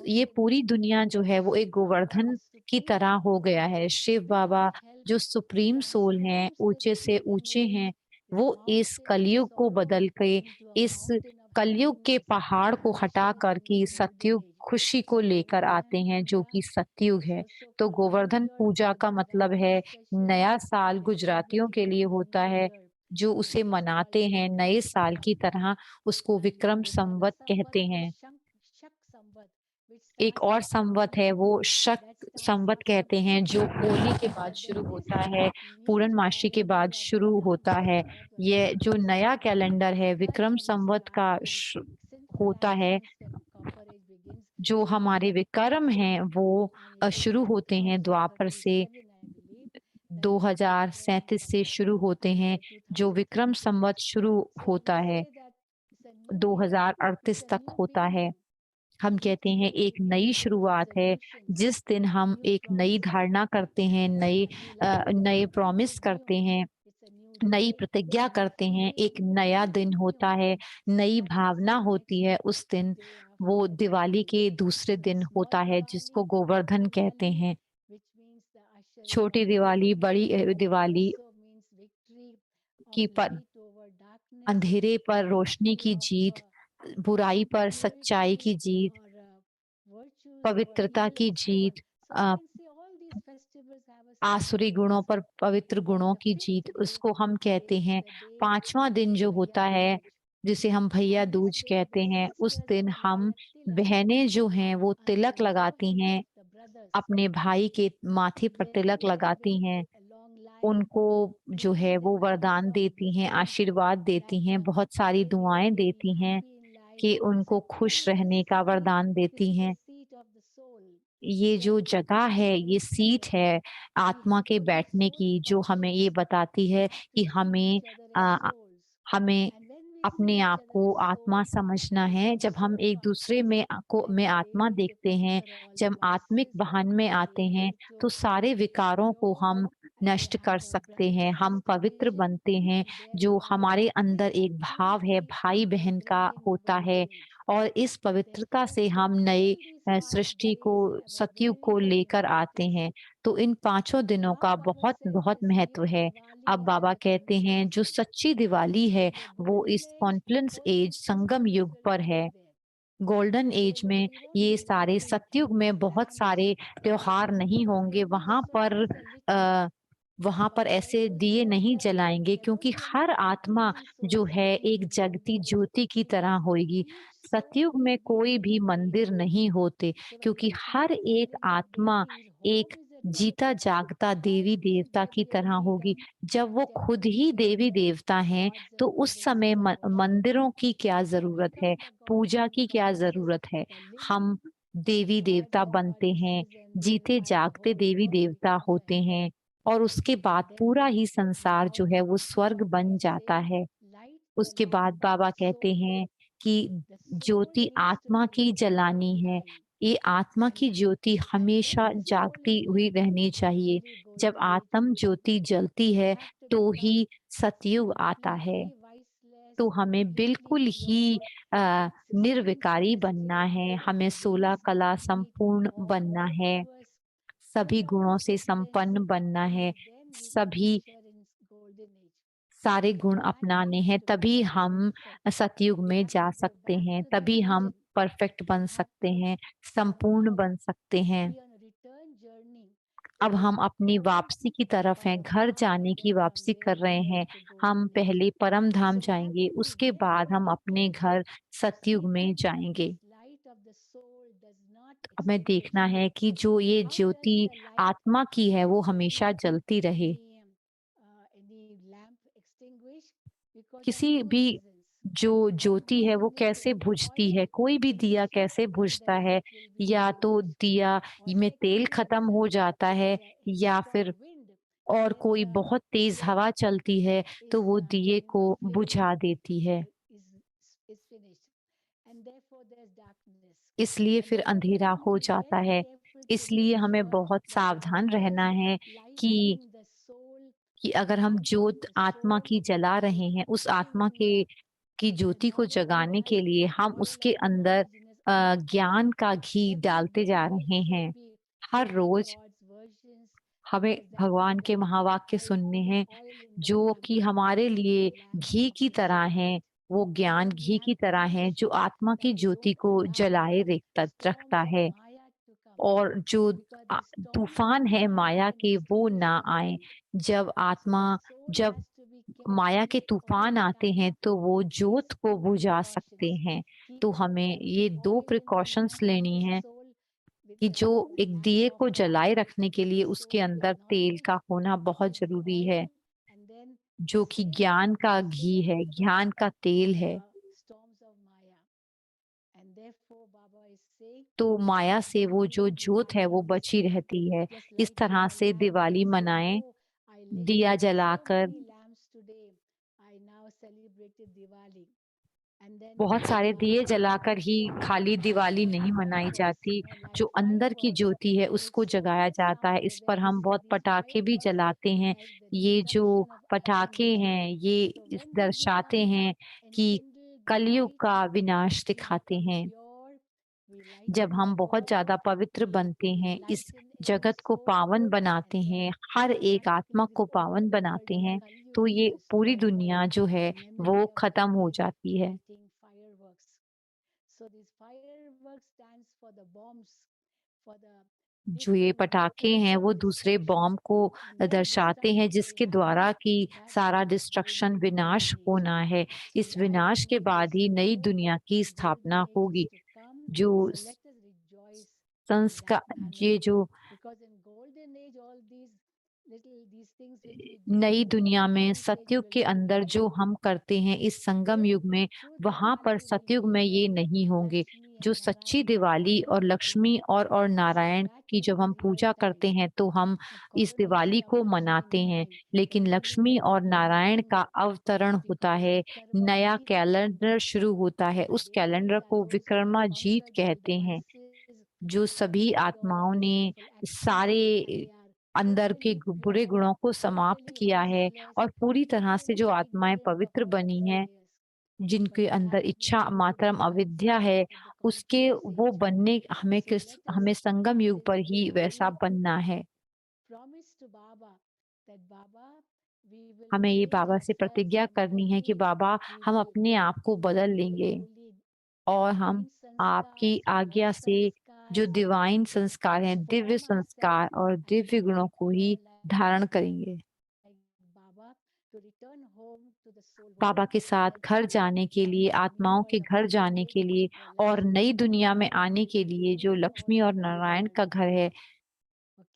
ये पूरी दुनिया जो है वो एक गोवर्धन की तरह हो गया है। शिव बाबा जो सुप्रीम सोल हैं, ऊंचे से ऊंचे हैं, वो इस कलयुग को बदल के इस कलयुग के पहाड़ को हटा कर की सतयुग खुशी को लेकर आते हैं, जो कि सतयुग है। तो गोवर्धन पूजा का मतलब है नया साल गुजरातियों के लिए होता है, जो उसे मनाते हैं नए साल की तरह। उसको विक्रम संवत कहते हैं। एक और संवत है, वो शक संवत कहते हैं, जो होली के बाद शुरू होता है, पूर्णमासी के बाद शुरू होता है। ये जो नया कैलेंडर है विक्रम संवत का होता है, जो हमारे विक्रम हैं वो शुरू होते हैं द्वापर से, 2037 से शुरू होते हैं। जो विक्रम संवत शुरू होता है 2038 तक होता है। हम कहते हैं एक नई शुरुआत है, जिस दिन हम एक नई धारणा करते हैं, नए प्रॉमिस करते हैं, नई प्रतिज्ञा करते हैं। एक नया दिन होता है, नई भावना होती है उस दिन। वो दिवाली के दूसरे दिन होता है, जिसको गोवर्धन कहते हैं। छोटी दिवाली, बड़ी दिवाली की पर अंधेरे पर रोशनी की जीत, बुराई पर सच्चाई की जीत, पवित्रता की जीत, आसुरी गुणों पर पवित्र गुणों की जीत, उसको हम कहते हैं। पांचवा दिन जो होता है, जिसे हम भैया दूज कहते हैं, उस दिन हम बहनें जो हैं वो तिलक लगाती हैं, अपने भाई के माथे पर तिलक लगाती हैं। उनको जो है वो वरदान देती हैं, आशीर्वाद देती हैं, बहुत सारी दुआएं देती हैं कि उनको खुश रहने का वरदान देती हैं। ये जो जगह है, ये सीट है आत्मा के बैठने की, जो हमें ये बताती है कि हमें अपने आप को आत्मा समझना है। जब हम एक दूसरे में आत्मा देखते हैं, जब आत्मिक वाहन में आते हैं, तो सारे विकारों को हम नष्ट कर सकते हैं, हम पवित्र बनते हैं। जो हमारे अंदर एक भाव है भाई बहन का होता है, और इस पवित्रता से हम नए सृष्टि को, सतयुग को लेकर आते हैं। तो इन पांचों दिनों का बहुत बहुत महत्व है। अब बाबा कहते हैं जो सच्ची दिवाली है वो इस कॉन्फ्लुएंस एज, संगम युग पर है। गोल्डन एज में ये सारे, सतयुग में बहुत सारे त्योहार नहीं होंगे। वहां पर ऐसे दिए नहीं जलाएंगे, क्योंकि हर आत्मा जो है एक जगती ज्योति की तरह होगी। सतयुग में कोई भी मंदिर नहीं होते, क्योंकि हर एक आत्मा एक जीता जागता देवी देवता की तरह होगी। जब वो खुद ही देवी देवता हैं, तो उस समय मंदिरों की क्या जरूरत है, पूजा की क्या जरूरत है। हम देवी देवता बनते हैं, जीते जागते देवी देवता होते हैं, और उसके बाद पूरा ही संसार जो है वो स्वर्ग बन जाता है। उसके बाद बाबा कहते हैं कि ज्योति आत्मा की जलानी है। ये आत्मा की ज्योति हमेशा जागती हुई रहनी चाहिए। जब आत्म ज्योति जलती है तो ही सतयुग आता है। तो हमें बिल्कुल ही निर्विकारी बनना है, हमें 16 कला संपूर्ण बनना है, सभी गुणों से संपन्न बनना है, सभी सारे गुण अपनाने हैं, तभी हम सतयुग में जा सकते हैं, तभी हम परफेक्ट बन सकते हैं, संपूर्ण बन सकते हैं। be on a return journey. अब हम अपनी वापसी की तरफ हैं, घर जाने की वापसी कर रहे हैं। हम पहले परम धाम जाएंगे, उसके बाद हम अपने घर सतयुग में जाएंगे। हमें देखना है कि जो ये ज्योति आत्मा की है वो हमेशा जलती रहे। किसी भी जो ज्योति है वो कैसे बुझती है, कोई भी दिया कैसे बुझता है, या तो दिया में तेल खत्म हो जाता है, या फिर और कोई बहुत तेज हवा चलती है तो वो दिए को बुझा देती है। इसलिए फिर अंधेरा हो जाता है। इसलिए हमें बहुत सावधान रहना है कि अगर हम ज्योत आत्मा की जला रहे हैं, उस आत्मा के की ज्योति को जगाने के लिए हम उसके अंदर ज्ञान का घी डालते जा रहे हैं। हर रोज हमें भगवान के महावाक्य सुनने हैं जो कि हमारे लिए घी की तरह हैं। वो ज्ञान घी की तरह है जो आत्मा की ज्योति को जलाए रखता है, और जो तूफान है माया के वो ना आए। जब माया के तूफान आते हैं तो वो ज्योत को बुझा सकते हैं। तो हमें ये 2 प्रिकॉशंस लेनी है कि जो एक दिए को जलाए रखने के लिए उसके अंदर तेल का होना बहुत जरूरी है, जो कि ज्ञान का घी है, ज्ञान का तेल है। तो माया से वो जो ज्योत है वो बची रहती है। इस तरह से दिवाली मनाएं, दिया जलाकर। बहुत सारे दिए जलाकर ही खाली दिवाली नहीं मनाई जाती, जो अंदर की ज्योति है उसको जगाया जाता है। इस पर हम बहुत पटाखे भी जलाते हैं। ये जो पटाखे हैं ये दर्शाते हैं कि कलयुग का विनाश दिखाते हैं। जब हम बहुत ज्यादा पवित्र बनते हैं, इस जगत को पावन बनाते हैं, हर एक आत्मा को पावन बनाते हैं, तो ये पूरी दुनिया जो है वो खत्म हो जाती है। जो ये पटाखे हैं वो दूसरे बॉम्ब को दर्शाते हैं, जिसके द्वारा कि सारा डिस्ट्रक्शन विनाश होना है। इस विनाश के बाद ही नई दुनिया की स्थापना होगी। जो संस्कार, ये जो नई दुनिया में सतयुग के अंदर जो हम करते हैं इस संगम युग में, वहां पर सतयुग में ये नहीं होंगे। जो सच्ची दिवाली और लक्ष्मी और नारायण की जब हम पूजा करते हैं तो हम इस दिवाली को मनाते हैं, लेकिन लक्ष्मी और नारायण का अवतरण होता है, नया कैलेंडर शुरू होता है। उस कैलेंडर को विक्रमाजीत कहते हैं, जो सभी आत्माओं ने सारे अंदर के बुरे गुणों को समाप्त किया है, और पूरी तरह से जो आत्माएं पवित्र बनी हैं, जिनके अंदर इच्छा मात्रम अविद्या है, उसके वो बनने हमें संगम युग पर ही वैसा बनना है। हमें ये बाबा से प्रतिज्ञा करनी है कि बाबा हम अपने आप को बदल लेंगे और हम आपकी आज्ञा से जो डिवाइन संस्कार हैं, दिव्य संस्कार और दिव्य गुणों को ही धारण करेंगे। बाबा के साथ घर जाने के लिए, आत्माओं के घर जाने के लिए और नई दुनिया में आने के लिए, जो लक्ष्मी और नारायण का घर है,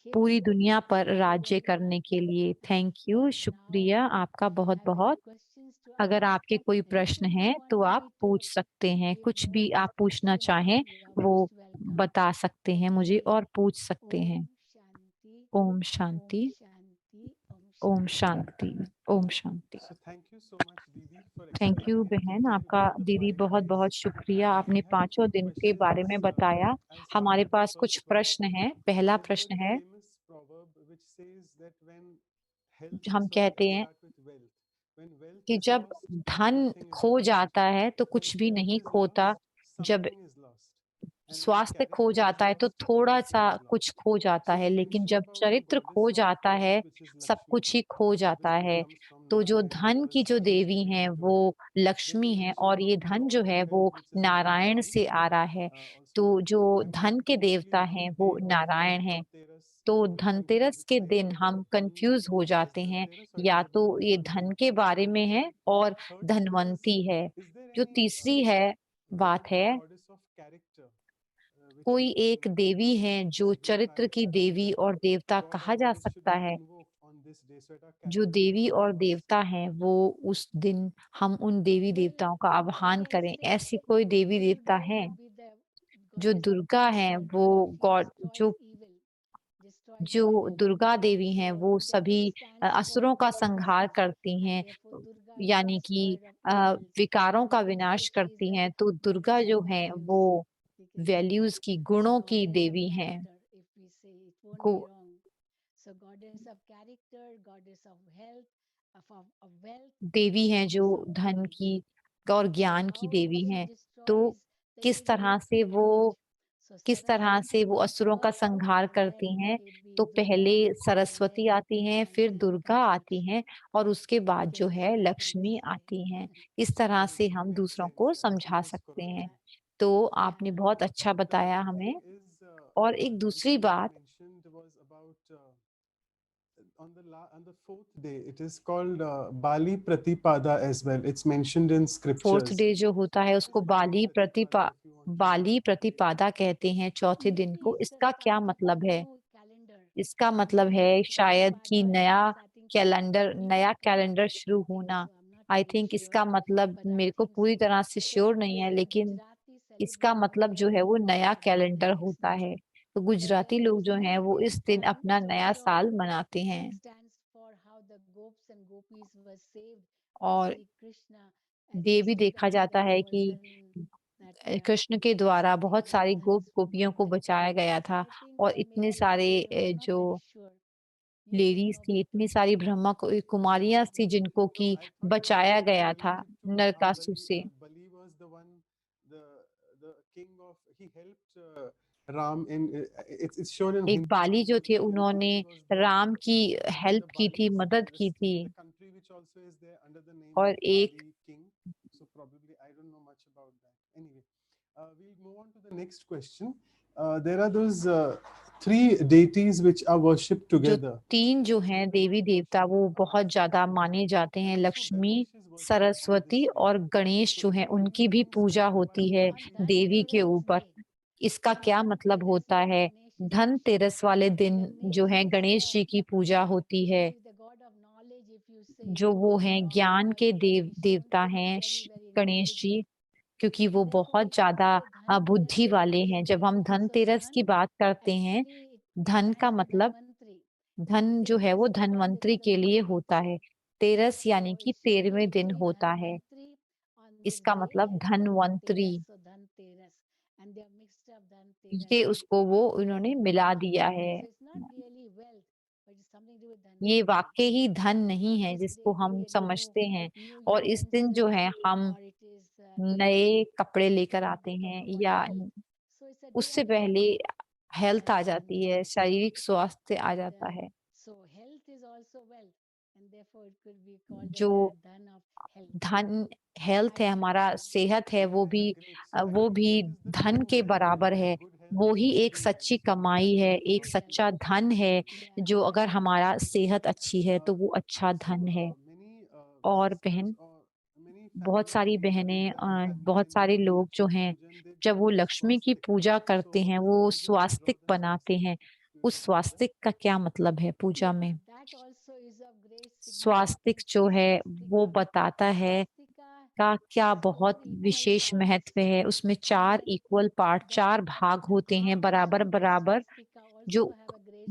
पूरी दुनिया पर राज्य करने के लिए। थैंक यू, शुक्रिया आपका बहुत बहुत। अगर आपके कोई प्रश्न हैं तो आप पूछ सकते हैं, कुछ भी आप पूछना चाहें वो बता सकते हैं मुझे और पूछ सकते हैं। ओम शांति, ओम शांति, ओम शांति। थैंक यू बहन, आपका दीदी बहुत बहुत शुक्रिया। आपने 5 दिन के बारे में बताया। हमारे पास कुछ प्रश्न हैं। पहला प्रश्न है, हम कहते हैं कि जब धन खो जाता है तो कुछ भी नहीं खोता, जब स्वास्थ्य खो जाता है तो थोड़ा सा कुछ खो जाता है, लेकिन जब चरित्र खो जाता है सब कुछ ही खो जाता है। तो जो धन की जो देवी हैं वो लक्ष्मी है और ये धन जो है वो नारायण से आ रहा है। तो जो धन के देवता हैं वो नारायण हैं। तो धनतेरस के दिन हम कंफ्यूज हो जाते हैं, या तो ये धन के बारे में है और धनवंती है। जो तीसरी है बात है, कोई एक देवी है जो चरित्र की देवी और देवता कहा जा सकता है। जो देवी और देवता हैं वो उस दिन हम उन देवी देवताओं का आह्वान करें। ऐसी कोई देवी देवता है? जो दुर्गा हैं वो गॉड जो दुर्गा देवी हैं वो सभी असुरों का संहार करती हैं, यानी कि विकारों का विनाश करती हैं। तो दुर्गा जो है वो वैल्यूज की, गुणों की देवी हैं। गु देवी हैं जो धन की और ज्ञान की देवी हैं। तो किस तरह से वो असुरों का संहार करती हैं? तो पहले सरस्वती आती हैं, फिर दुर्गा आती हैं और उसके बाद जो है लक्ष्मी आती हैं। इस तरह से हम दूसरों को समझा सकते हैं। तो आपने बहुत अच्छा बताया हमें। और एक दूसरी बात, on the fourth day, it is called Bali Pratipada as well. It's mentioned in fourth scriptures. Day जो होता है उसको बाली प्रतिपादा कहते हैं, चौथे दिन को। इसका क्या मतलब है? इसका मतलब है शायद कि नया कैलेंडर शुरू होना। आई थिंक इसका मतलब मेरे को पूरी तरह से श्योर नहीं है, लेकिन इसका मतलब जो है वो नया कैलेंडर होता है। तो गुजराती लोग जो हैं वो इस दिन अपना नया साल मनाते हैं। और ये भी देखा जाता है कि कृष्ण के द्वारा बहुत सारी गोपियों को बचाया गया था और इतने सारे जो लेडीज थी, इतनी सारी कुमारियां थी जिनको कि बचाया गया था नरकासुर से। एक बाली जो थे उन्होंने राम की हेल्प की थी, मदद की थी। और एक we'll move on to the next question. There are those three deities which are worshipped together. तीन जो हैं देवी देवता वो बहुत ज्यादा माने जाते हैं, लक्ष्मी, सरस्वती और गणेश जो हैं उनकी भी पूजा होती है देवी के ऊपर। इसका क्या मतलब होता है? धनतेरस वाले दिन जो है गणेश जी की पूजा होती है, जो वो हैं ज्ञान के देवता हैं गणेश जी, क्योंकि वो बहुत ज्यादा बुद्धि वाले हैं। जब हम धनतेरस की बात करते हैं, धन का मतलब, धन जो है वो धनवंतरी के लिए होता है। तेरस यानी कि 13वें दिन होता है। इसका मतलब धनवंतरी, ये उसको वो उन्होंने मिला दिया है। ये वाकई ही धन नहीं है जिसको हम समझते हैं। और इस दिन जो है हम नए कपड़े लेकर आते हैं, या उससे पहले हेल्थ आ जाती है, शारीरिक स्वास्थ्य आ जाता है। जो धन हेल्थ है, हमारा सेहत है, वो भी धन के बराबर है। वो ही एक सच्ची कमाई है, एक सच्चा धन है। जो अगर हमारा सेहत अच्छी है तो वो अच्छा धन है। और बहन, बहुत सारी बहनें, बहुत सारे लोग जो हैं जब वो लक्ष्मी की पूजा करते हैं वो स्वास्तिक बनाते हैं। उस स्वास्तिक का क्या मतलब है पूजा में? स्वास्तिक जो है वो बताता है का क्या बहुत विशेष महत्व है। उसमें 4 इक्वल पार्ट, 4 भाग होते हैं बराबर बराबर। जो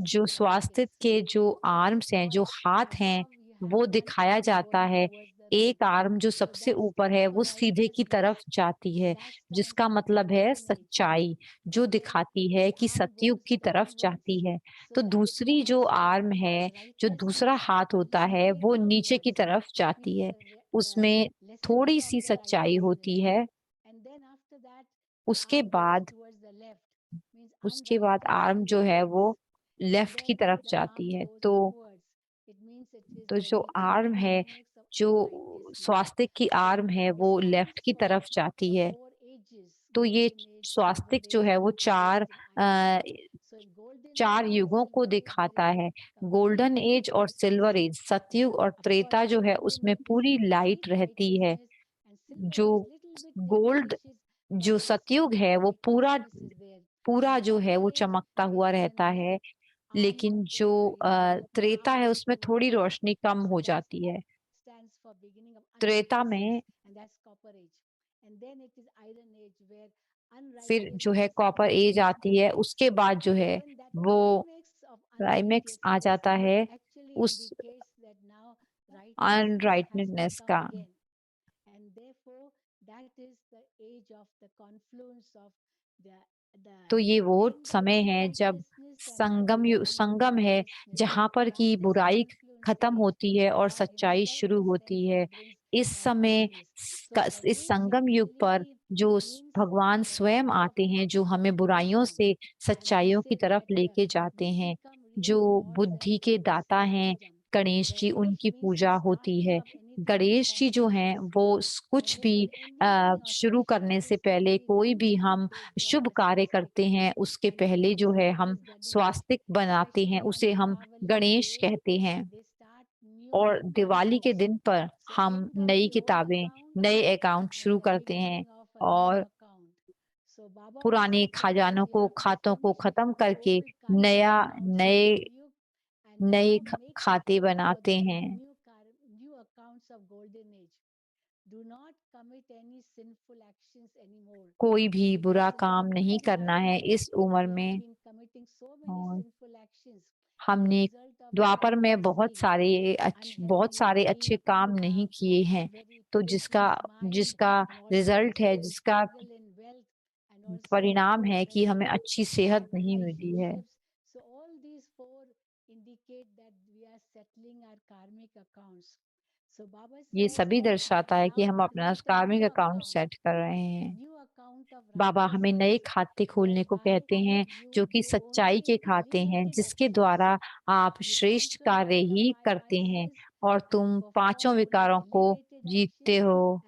जो स्वास्तिक के जो आर्म्स हैं, जो हाथ हैं, वो दिखाया जाता है। एक आर्म जो सबसे ऊपर है वो सीधे की तरफ जाती है, जिसका मतलब है सच्चाई, जो दिखाती है कि सतयुग की तरफ जाती है। तो दूसरी जो आर्म है, जो दूसरा हाथ होता है, वो नीचे की तरफ जाती है। उसमें थोड़ी सी सच्चाई होती है। उसके बाद आर्म जो है वो लेफ्ट की तरफ जाती है। तो जो आर्म है जो स्वास्तिक की आर्म है वो लेफ्ट की तरफ जाती है। तो ये स्वास्तिक जो है वो चार युगों को दिखाता है, गोल्डन एज और सिल्वर एज। सतयुग और त्रेता जो है उसमें पूरी लाइट रहती है। जो गोल्ड जो सतयुग है वो पूरा जो है वो चमकता हुआ रहता है, लेकिन जो त्रेता है उसमें थोड़ी रोशनी कम हो जाती है। त्रेता में फिर जो है कॉपर एज आती है, उसके बाद जो है वो क्लाइमेक्स आ जाता है उस अनराइटनेस का। तो ये वो समय है जब संगम है, जहाँ पर की बुराई खत्म होती है और सच्चाई शुरू होती है। इस समय इस संगम युग पर जो भगवान स्वयं आते हैं, जो हमें बुराइयों से सच्चाइयों की तरफ लेके जाते हैं, जो बुद्धि के दाता हैं, गणेश जी, उनकी पूजा होती है। गणेश जी जो हैं वो कुछ भी शुरू करने से पहले, कोई भी हम शुभ कार्य करते हैं उसके पहले जो है हम स्वास्तिक बनाते हैं, उसे हम गणेश कहते हैं। और दिवाली के दिन पर हम नई किताबें, नए अकाउंट शुरू करते हैं और पुराने खातों को खत्म करके नए खाते बनाते हैं। कोई भी बुरा काम नहीं करना है इस उम्र में। और हमने द्वापर में बहुत सारे अच्छे काम नहीं किए हैं, तो जिसका रिजल्ट है, जिसका परिणाम है कि हमें अच्छी सेहत नहीं मिली है। ये सभी दर्शाता है कि हम अपना कार्मिक अकाउंट सेट कर रहे हैं। बाबा हमें नए खाते खोलने को कहते हैं, जो कि सच्चाई के खाते हैं, जिसके द्वारा आप श्रेष्ठ कार्य ही करते हैं और तुम पांचों विकारों को जीतते हो।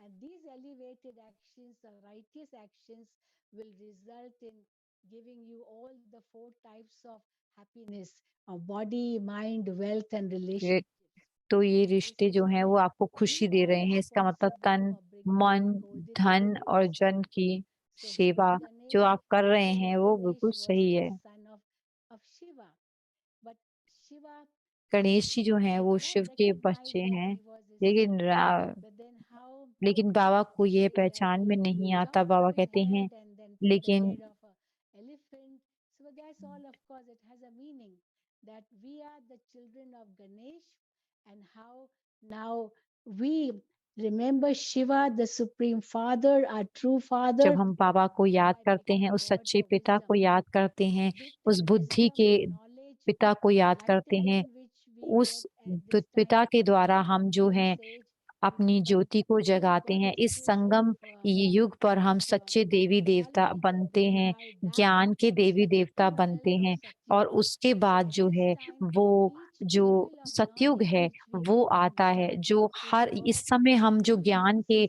तो ये रिश्ते जो हैं वो आपको खुशी दे रहे हैं। इसका मतलब तन, मन, धन और जन की सेवा जो आप कर रहे हैं वो बिल्कुल सही है। गणेश जी जो हैं वो शिव के बच्चे हैं, लेकिन बाबा को यह पहचान में नहीं आता। बाबा कहते हैं लेकिन remember Shiva, the Supreme Father, our true Father. जब हम बाबा को याद करते हैं, उस सच्चे पिता को याद करते हैं, उस बुद्धि के पिता को याद करते हैं, उस पिता के द्वारा हम जो हैं अपनी ज्योति को जगाते हैं। इस संगम युग पर हम सच्चे देवी देवता बनते हैं, ज्ञान के देवी देवता बनते हैं। और उसके बाद जो है वो जो सतयुग है वो आता है, जो हर इस समय हम जो ज्ञान के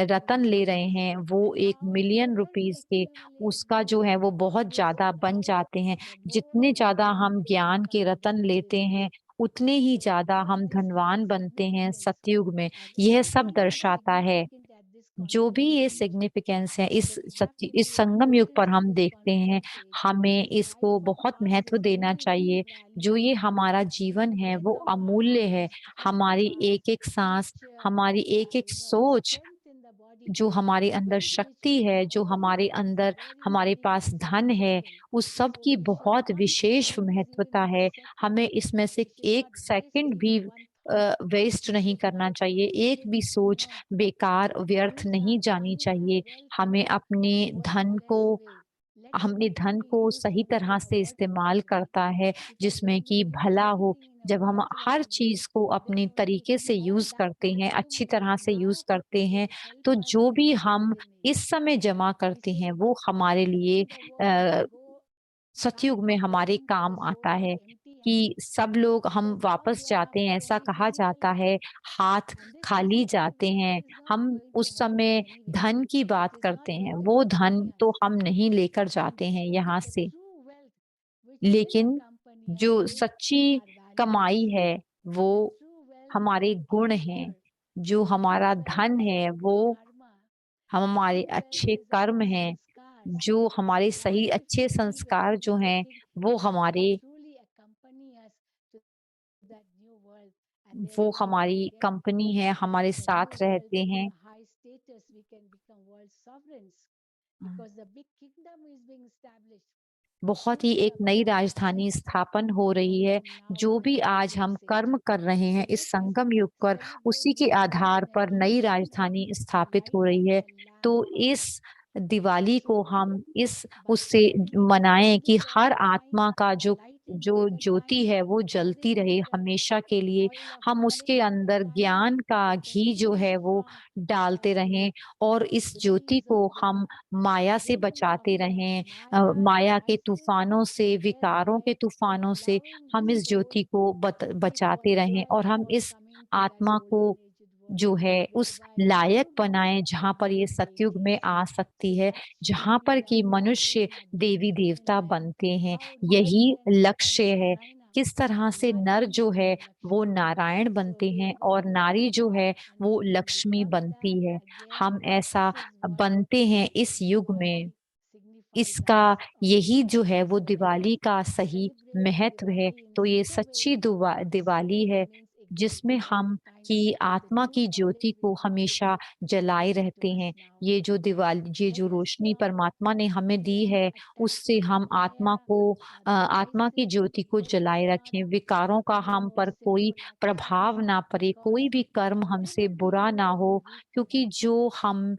रतन ले रहे हैं वो 1 मिलियन रुपीस के, उसका जो है वो बहुत ज्यादा बन जाते हैं। जितने ज्यादा हम ज्ञान के रतन लेते हैं उतने ही ज्यादा हम धनवान बनते हैं सतयुग में। यह सब दर्शाता है जो भी ये सिग्निफिकेंस है इस संगम युग पर हम देखते हैं। हमें इसको बहुत महत्व देना चाहिए। जो ये हमारा जीवन है वो अमूल्य है। हमारी एक एक सांस, हमारी एक एक सोच, जो हमारे अंदर शक्ति है, जो हमारे अंदर हमारे पास धन है, उस सब की बहुत विशेष महत्वता है। हमें इसमें से 1 सेकंड भी वेस्ट नहीं करना चाहिए। एक भी सोच बेकार व्यर्थ नहीं जानी चाहिए। हमें अपने धन को सही तरह से इस्तेमाल करता है, जिसमें कि भला हो। जब हम हर चीज को अपने तरीके से यूज करते हैं, अच्छी तरह से यूज करते हैं, तो जो भी हम इस समय जमा करते हैं वो हमारे लिए सतयुग में हमारे काम आता है। कि सब लोग हम वापस जाते हैं, ऐसा कहा जाता है, हाथ खाली जाते हैं। हम उस समय धन की बात करते हैं, वो धन तो हम नहीं लेकर जाते हैं यहाँ से, लेकिन जो सच्ची कमाई है, वो हमारे गुण हैं। जो हमारा धन है, वो हमारे अच्छे कर्म हैं, जो हमारे सही अच्छे संस्कार जो हैं, वो हमारी कंपनी है, हमारे साथ रहते हैं। बहुत ही एक नई राजधानी स्थापन हो रही है। जो भी आज हम कर्म कर रहे हैं इस संगम युग पर, उसी के आधार पर नई राजधानी स्थापित हो रही है। तो इस दिवाली को हम उससे मनाएं कि हर आत्मा का जो जो ज्योति है वो जलती रहे हमेशा के लिए। हम उसके अंदर ज्ञान का घी जो है वो डालते रहें और इस ज्योति को हम माया से बचाते रहें। माया के तूफानों से, विकारों के तूफानों से हम इस ज्योति को बचाते रहें और हम इस आत्मा को जो है उस लायक बनाएं जहाँ पर ये सतयुग में आ सकती है, जहाँ पर कि मनुष्य देवी देवता बनते हैं। यही लक्ष्य है। किस तरह से नर जो है वो नारायण बनते हैं और नारी जो है वो लक्ष्मी बनती है। हम ऐसा बनते हैं इस युग में। इसका यही जो है वो दिवाली का सही महत्व है। तो ये सच्ची दिवाली है जिसमें हम की आत्मा की ज्योति को हमेशा जलाए रहते हैं। ये जो रोशनी परमात्मा ने हमें दी है, उससे हम आत्मा की ज्योति को जलाए रखें। विकारों का हम पर कोई प्रभाव ना पड़े, कोई भी कर्म हमसे बुरा ना हो, क्योंकि जो हम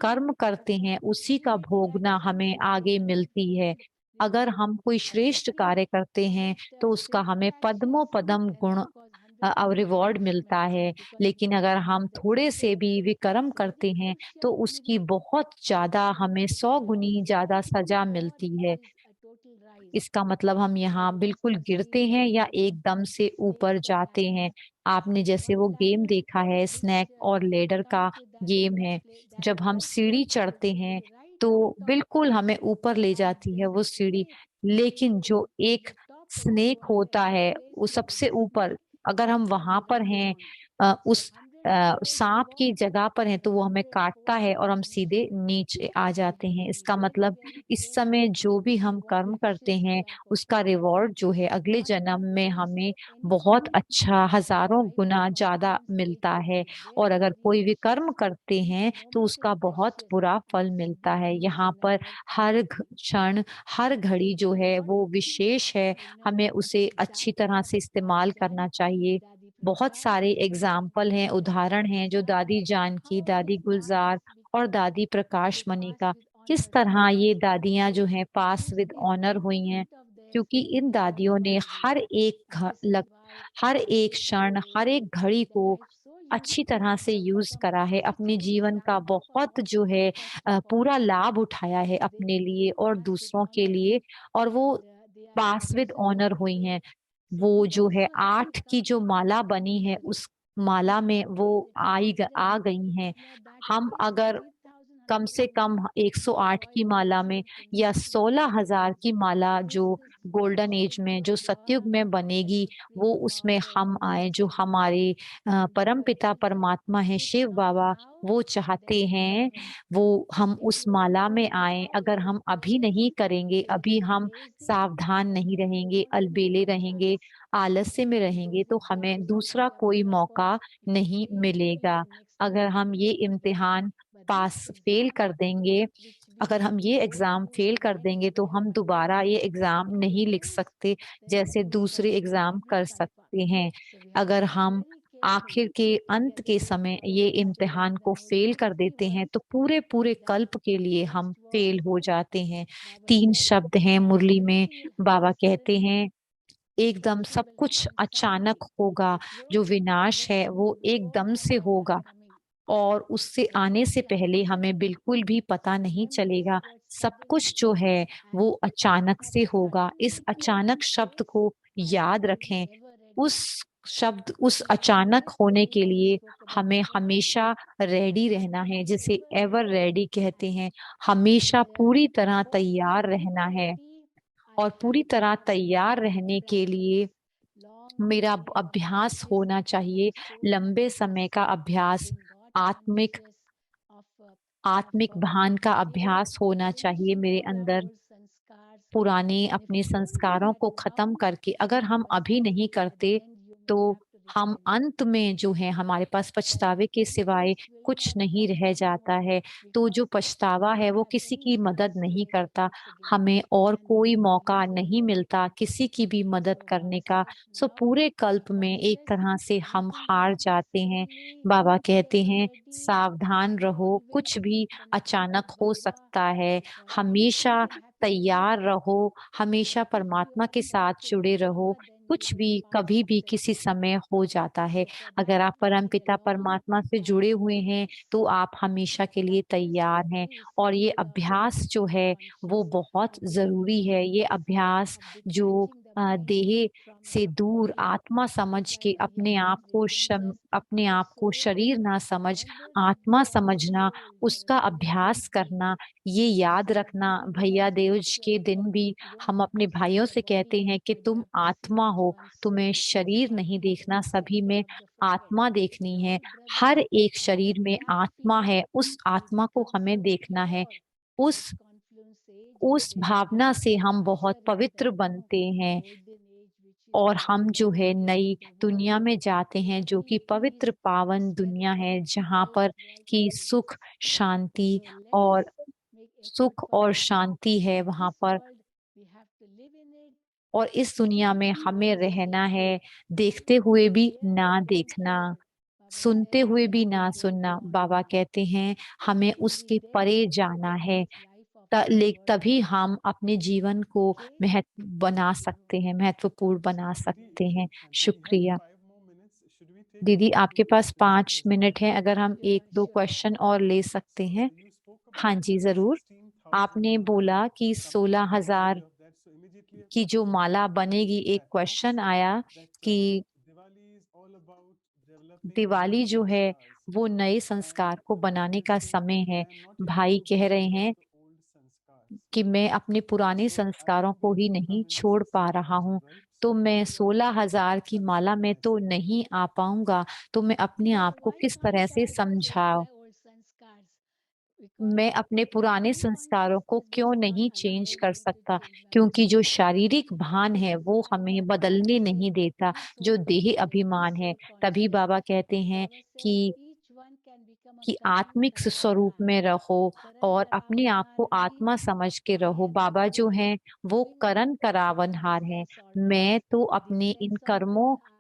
कर्म करते हैं उसी का भोगना हमें आगे मिलती है। अगर हम कोई श्रेष्ठ कार्य करते हैं तो उसका हमें पद्मों पद्म गुण रिवॉर्ड मिलता है, लेकिन अगर हम थोड़े से भी विकर्म करते हैं तो उसकी बहुत ज्यादा हमें 100 गुनी ज्यादा सजा मिलती है। इसका मतलब हम यहाँ बिल्कुल गिरते हैं या एकदम से ऊपर जाते हैं। आपने जैसे वो गेम देखा है, स्नैक और लेडर का गेम है। जब हम सीढ़ी चढ़ते हैं तो बिल्कुल हमें ऊपर ले जाती है वो सीढ़ी, लेकिन जो एक स्नेक होता है वो सबसे ऊपर, अगर हम वहां पर हैं, उस सांप की जगह पर हैं, तो वो हमें काटता है और हम सीधे नीचे आ जाते हैं। इसका मतलब इस समय जो भी हम कर्म करते हैं उसका रिवॉर्ड जो है अगले जन्म में हमें बहुत अच्छा हजारों गुना ज्यादा मिलता है। और अगर कोई भी कर्म करते हैं तो उसका बहुत बुरा फल मिलता है। यहाँ पर हर क्षण, हर घड़ी जो है वो विशेष है। हमें उसे अच्छी तरह से इस्तेमाल करना चाहिए। बहुत सारे एग्जाम्पल हैं, उदाहरण हैं, जो दादी जानकी, दादी गुलजार और दादी प्रकाश मणि का, किस तरह ये दादियां जो हैं पास विद ऑनर हुई हैं, क्योंकि इन दादियों ने हर एक क्षण, हर एक घड़ी को अच्छी तरह से यूज करा है, अपने जीवन का बहुत जो है पूरा लाभ उठाया है अपने लिए और दूसरों के लिए, और वो पास विद ऑनर हुई हैं। वो जो है 8 की जो माला बनी है उस माला में वो आ गई हैं। हम अगर कम से कम 108 की माला में या 16,000 की माला जो गोल्डन एज में, जो सतयुग में बनेगी, वो उसमें हम आए। जो हमारे परम पिता परमात्मा है शिव बाबा, वो चाहते हैं वो हम उस माला में आए। अगर हम अभी नहीं करेंगे, अभी हम सावधान नहीं रहेंगे, अलबेले रहेंगे, आलस्य में रहेंगे, तो हमें दूसरा कोई मौका नहीं मिलेगा। अगर हम ये इम्तिहान पास फेल कर देंगे, अगर हम ये एग्जाम फेल कर देंगे तो हम दोबारा ये एग्जाम नहीं लिख सकते जैसे दूसरे एग्जाम कर सकते हैं। अगर हम आखिर के अंत के समय ये इम्तिहान को फेल कर देते हैं तो पूरे पूरे कल्प के लिए हम फेल हो जाते हैं। 3 शब्द हैं मुरली में, बाबा कहते हैं एकदम सब कुछ अचानक होगा, जो विनाश है वो एकदम से होगा और उससे आने से पहले हमें बिल्कुल भी पता नहीं चलेगा। सब कुछ जो है वो अचानक से होगा। इस अचानक शब्द को याद रखें, उस शब्द, उस अचानक होने के लिए हमें हमेशा रेडी रहना है, जिसे एवर रेडी कहते हैं। हमेशा पूरी तरह तैयार रहना है, और पूरी तरह तैयार रहने के लिए मेरा अभ्यास होना चाहिए, लंबे समय का अभ्यास, आत्मिक भान का अभ्यास होना चाहिए मेरे अंदर। पुराने अपने संस्कारों को खत्म करके अगर हम अभी नहीं करते, तो हम अंत में जो है हमारे पास पछतावे के सिवाय कुछ नहीं रह जाता है। तो जो पछतावा है वो किसी की मदद नहीं करता, हमें और कोई मौका नहीं मिलता किसी की भी मदद करने का। सो पूरे कल्प में एक तरह से हम हार जाते हैं। बाबा कहते हैं सावधान रहो, कुछ भी अचानक हो सकता है, हमेशा तैयार रहो, हमेशा परमात्मा के साथ जुड़े रहो। कुछ भी कभी भी किसी समय हो जाता है। अगर आप परमपिता परमात्मा से जुड़े हुए हैं तो आप हमेशा के लिए तैयार हैं। और ये अभ्यास जो है वो बहुत जरूरी है। ये अभ्यास जो देह से दूर आत्मा समझ के अपने आप को शरीर ना समझ आत्मा समझना, उसका अभ्यास करना। ये याद रखना, भैया देवज के दिन भी हम अपने भाइयों से कहते हैं कि तुम आत्मा हो, तुम्हें शरीर नहीं देखना, सभी में आत्मा देखनी है। हर एक शरीर में आत्मा है, उस आत्मा को हमें देखना है। उस भावना से हम बहुत पवित्र बनते हैं, और हम जो है नई दुनिया में जाते हैं, जो कि पवित्र पावन दुनिया है, जहाँ पर कि सुख और शांति है वहाँ पर। और इस दुनिया में हमें रहना है, देखते हुए भी ना देखना, सुनते हुए भी ना सुनना। बाबा कहते हैं हमें उसके परे जाना है, तभी हम अपने जीवन को महत्वपूर्ण बना सकते हैं। शुक्रिया। दीदी आपके पास 5 मिनट है, अगर हम 1-2 क्वेश्चन और ले सकते हैं। हाँ जी जरूर। आपने बोला कि 16,000 की जो माला बनेगी, एक क्वेश्चन आया कि दिवाली जो है वो नए संस्कार को बनाने का समय है। भाई कह रहे हैं कि मैं अपने पुराने संस्कारों को ही नहीं छोड़ पा रहा हूँ, तो मैं 16,000 की माला में तो नहीं आ पाऊंगा, तो मैं अपने आप को किस तरह से समझाऊं? मैं अपने पुराने संस्कारों को क्यों नहीं चेंज कर सकता? क्योंकि जो शारीरिक भान है वो हमें बदलने नहीं देता, जो देह अभिमान है। तभी बाबा कहते हैं कि आत्मिक स्वरूप में रहो और अपने आप को आत्मा समझ के रहो। बाबा जो हैं वो करण करावनहार हैं। मैं तो अपने इन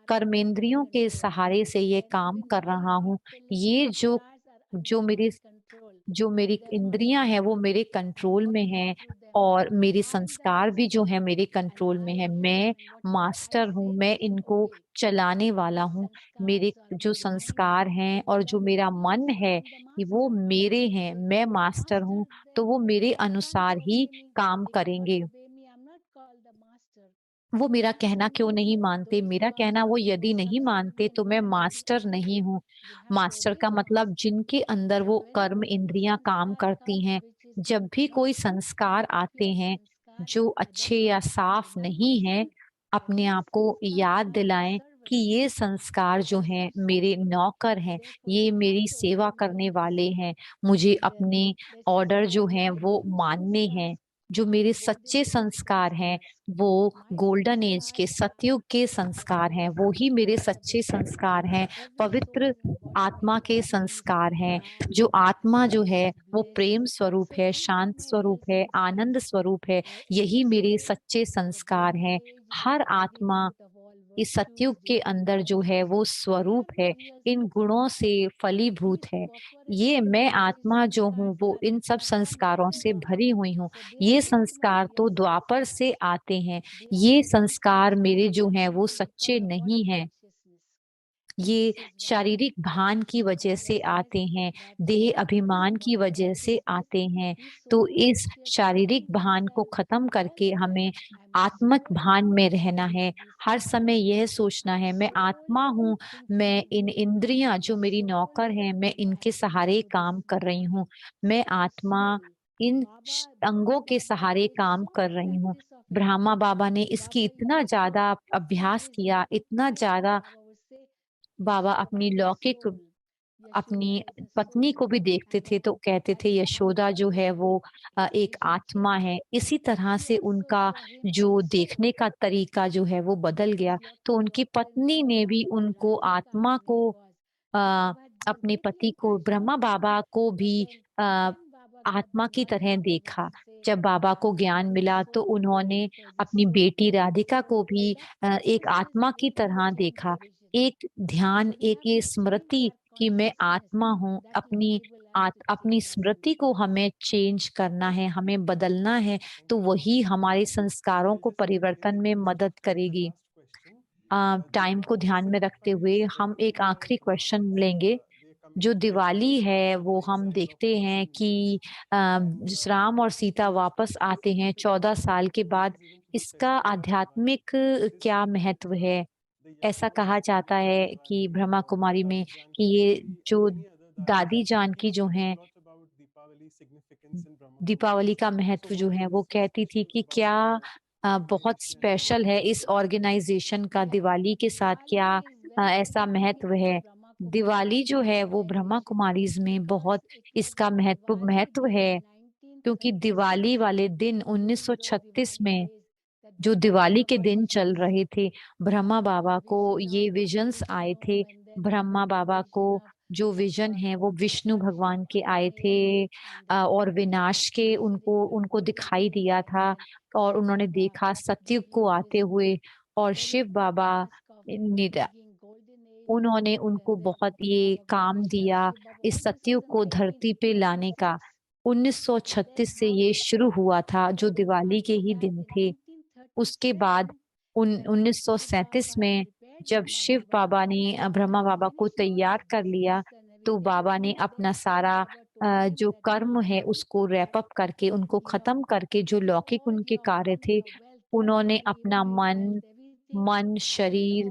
कर्मेंद्रियों के सहारे से ये काम कर रहा हूँ। ये जो मेरी जो मेरी इंद्रियां हैं वो मेरे कंट्रोल में हैं, और मेरे संस्कार भी जो है मेरे कंट्रोल में है। मैं मास्टर हूँ, मैं इनको चलाने वाला हूँ। मेरे जो संस्कार हैं और जो मेरा मन है कि वो मेरे हैं, मैं मास्टर हूँ, तो वो मेरे अनुसार ही काम करेंगे। वो मेरा कहना क्यों नहीं मानते? मेरा कहना वो यदि नहीं मानते तो मैं मास्टर नहीं हूँ। मास्टर का मतलब जिनके अंदर वो कर्म इंद्रियां काम करती हैं। जब भी कोई संस्कार आते हैं जो अच्छे या साफ नहीं हैं, अपने आप को याद दिलाएं कि ये संस्कार जो हैं मेरे नौकर हैं, ये मेरी सेवा करने वाले हैं। मुझे अपने ऑर्डर जो हैं वो मानने हैं। जो मेरे सच्चे संस्कार हैं वो गोल्डन एज के, सतयुग के संस्कार हैं, वो ही मेरे सच्चे संस्कार हैं, पवित्र आत्मा के संस्कार हैं। जो आत्मा जो है वो प्रेम स्वरूप है, शांत स्वरूप है, आनंद स्वरूप है। यही मेरे सच्चे संस्कार हैं। हर आत्मा इस सतयुग के अंदर जो है वो स्वरूप है, इन गुणों से फलीभूत है। ये मैं आत्मा जो हूँ वो इन सब संस्कारों से भरी हुई हूँ। ये संस्कार तो द्वापर से आते हैं। ये संस्कार मेरे जो हैं वो सच्चे नहीं हैं। ये शारीरिक भान की वजह से आते हैं, देह अभिमान की वजह से आते हैं। तो इस शारीरिक भान को खत्म करके हमें आत्मिक भान में रहना है। हर समय यह सोचना है, मैं आत्मा हूँ, मैं इन इंद्रियां जो मेरी नौकर हैं, मैं इनके सहारे काम कर रही हूँ। मैं आत्मा इन अंगों के सहारे काम कर रही हूँ। ब्रह्मा बाबा ने इसकी इतना ज्यादा अभ्यास किया, इतना ज्यादा बाबा अपनी लौकिक अपनी पत्नी को भी देखते थे तो कहते थे यशोदा जो है वो एक आत्मा है। इसी तरह से उनका जो देखने का तरीका जो है वो बदल गया। तो उनकी पत्नी ने भी उनको आत्मा को आ, अपने पति को ब्रह्मा बाबा को भी आ, आत्मा की तरह देखा। जब बाबा को ज्ञान मिला तो उन्होंने अपनी बेटी राधिका को भी एक आत्मा की तरह देखा। एक ध्यान, एक ये स्मृति कि मैं आत्मा हूँ, अपनी स्मृति को हमें चेंज करना है, हमें बदलना है। तो वही हमारे संस्कारों को परिवर्तन में मदद करेगी। टाइम को ध्यान में रखते हुए हम एक आखिरी क्वेश्चन लेंगे। जो दिवाली है वो हम देखते हैं कि राम और सीता वापस आते हैं 14 साल के बाद। इसका आध्यात्मिक क्या महत्व है? ऐसा कहा जाता है कि ब्रह्मा कुमारी में कि ये जो दादी जानकी जो हैं, दीपावली का महत्व जो है वो कहती थी कि क्या बहुत स्पेशल है इस ऑर्गेनाइजेशन का, दिवाली के साथ क्या ऐसा महत्व है। दिवाली जो है वो ब्रह्मा कुमारीज में बहुत इसका महत्व है, क्योंकि दिवाली वाले दिन 1936 में जो दिवाली के दिन चल रहे थे, ब्रह्मा बाबा को ये विजन्स आए थे। ब्रह्मा बाबा को जो विजन है वो विष्णु भगवान के आए थे और विनाश के उनको उनको दिखाई दिया था। और उन्होंने देखा सतयुग को आते हुए। और शिव बाबा उन्होंने उनको बहुत ये काम दिया इस सतयुग को धरती पे लाने का। 1936 से ये शुरू हुआ था, जो दिवाली के ही दिन थे। उसके बाद 1937 में जब शिव बाबा ने ब्रह्मा बाबा को तैयार कर लिया, तो बाबा ने अपना सारा जो कर्म है उसको रैप अप करके, उनको खत्म करके, जो लौकिक उनके कार्य थे, उन्होंने अपना मन शरीर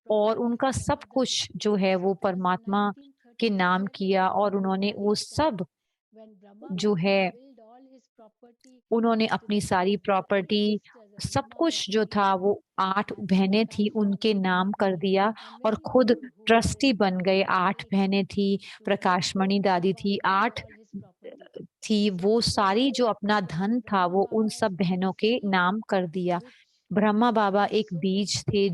और उनका सब कुछ जो है वो परमात्मा के नाम किया। और उन्होंने वो सब जो है, उन्होंने अपनी सारी प्रॉपर्टी, सब कुछ जो था वो 8 बहनें थी उनके नाम कर दिया और खुद ट्रस्टी बन गए। 8 बहनें थी, प्रकाशमणि दादी थी, 8 थी, वो सारी जो अपना धन था वो उन सब बहनों के नाम कर दिया। ब्रह्मा बाबा एक बीज थे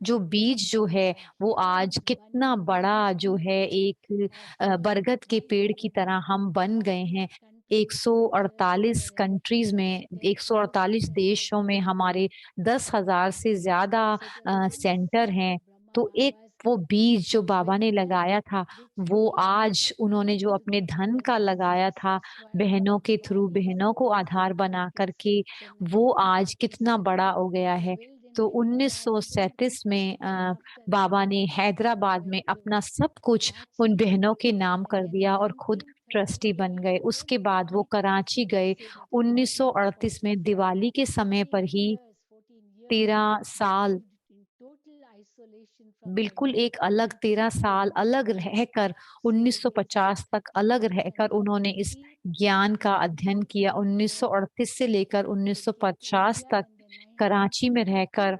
जो बीज जो है वो आज कितना बड़ा जो है एक बरगद के पेड़ की तरह हम बन गए हैं। 148 कंट्रीज में, 148 देशों में हमारे 10,000 से ज्यादा सेंटर हैं। तो एक वो बीज जो बाबा ने लगाया था, वो आज उन्होंने जो अपने धन का लगाया था बहनों के थ्रू, बहनों को आधार बना करके, वो आज कितना बड़ा हो गया है। तो 1937 में बाबा ने हैदराबाद में अपना सब कुछ उन बहनों के नाम कर दिया और खुद ट्रस्टी बन गए। उसके बाद वो कराची गए 1938 में, दिवाली के समय पर ही 13 साल बिल्कुल एक अलग 13 साल अलग रहकर 1950 तक अलग रहकर उन्होंने इस ज्ञान का अध्ययन किया। 1938 से लेकर 1950 तक कराची में रहकर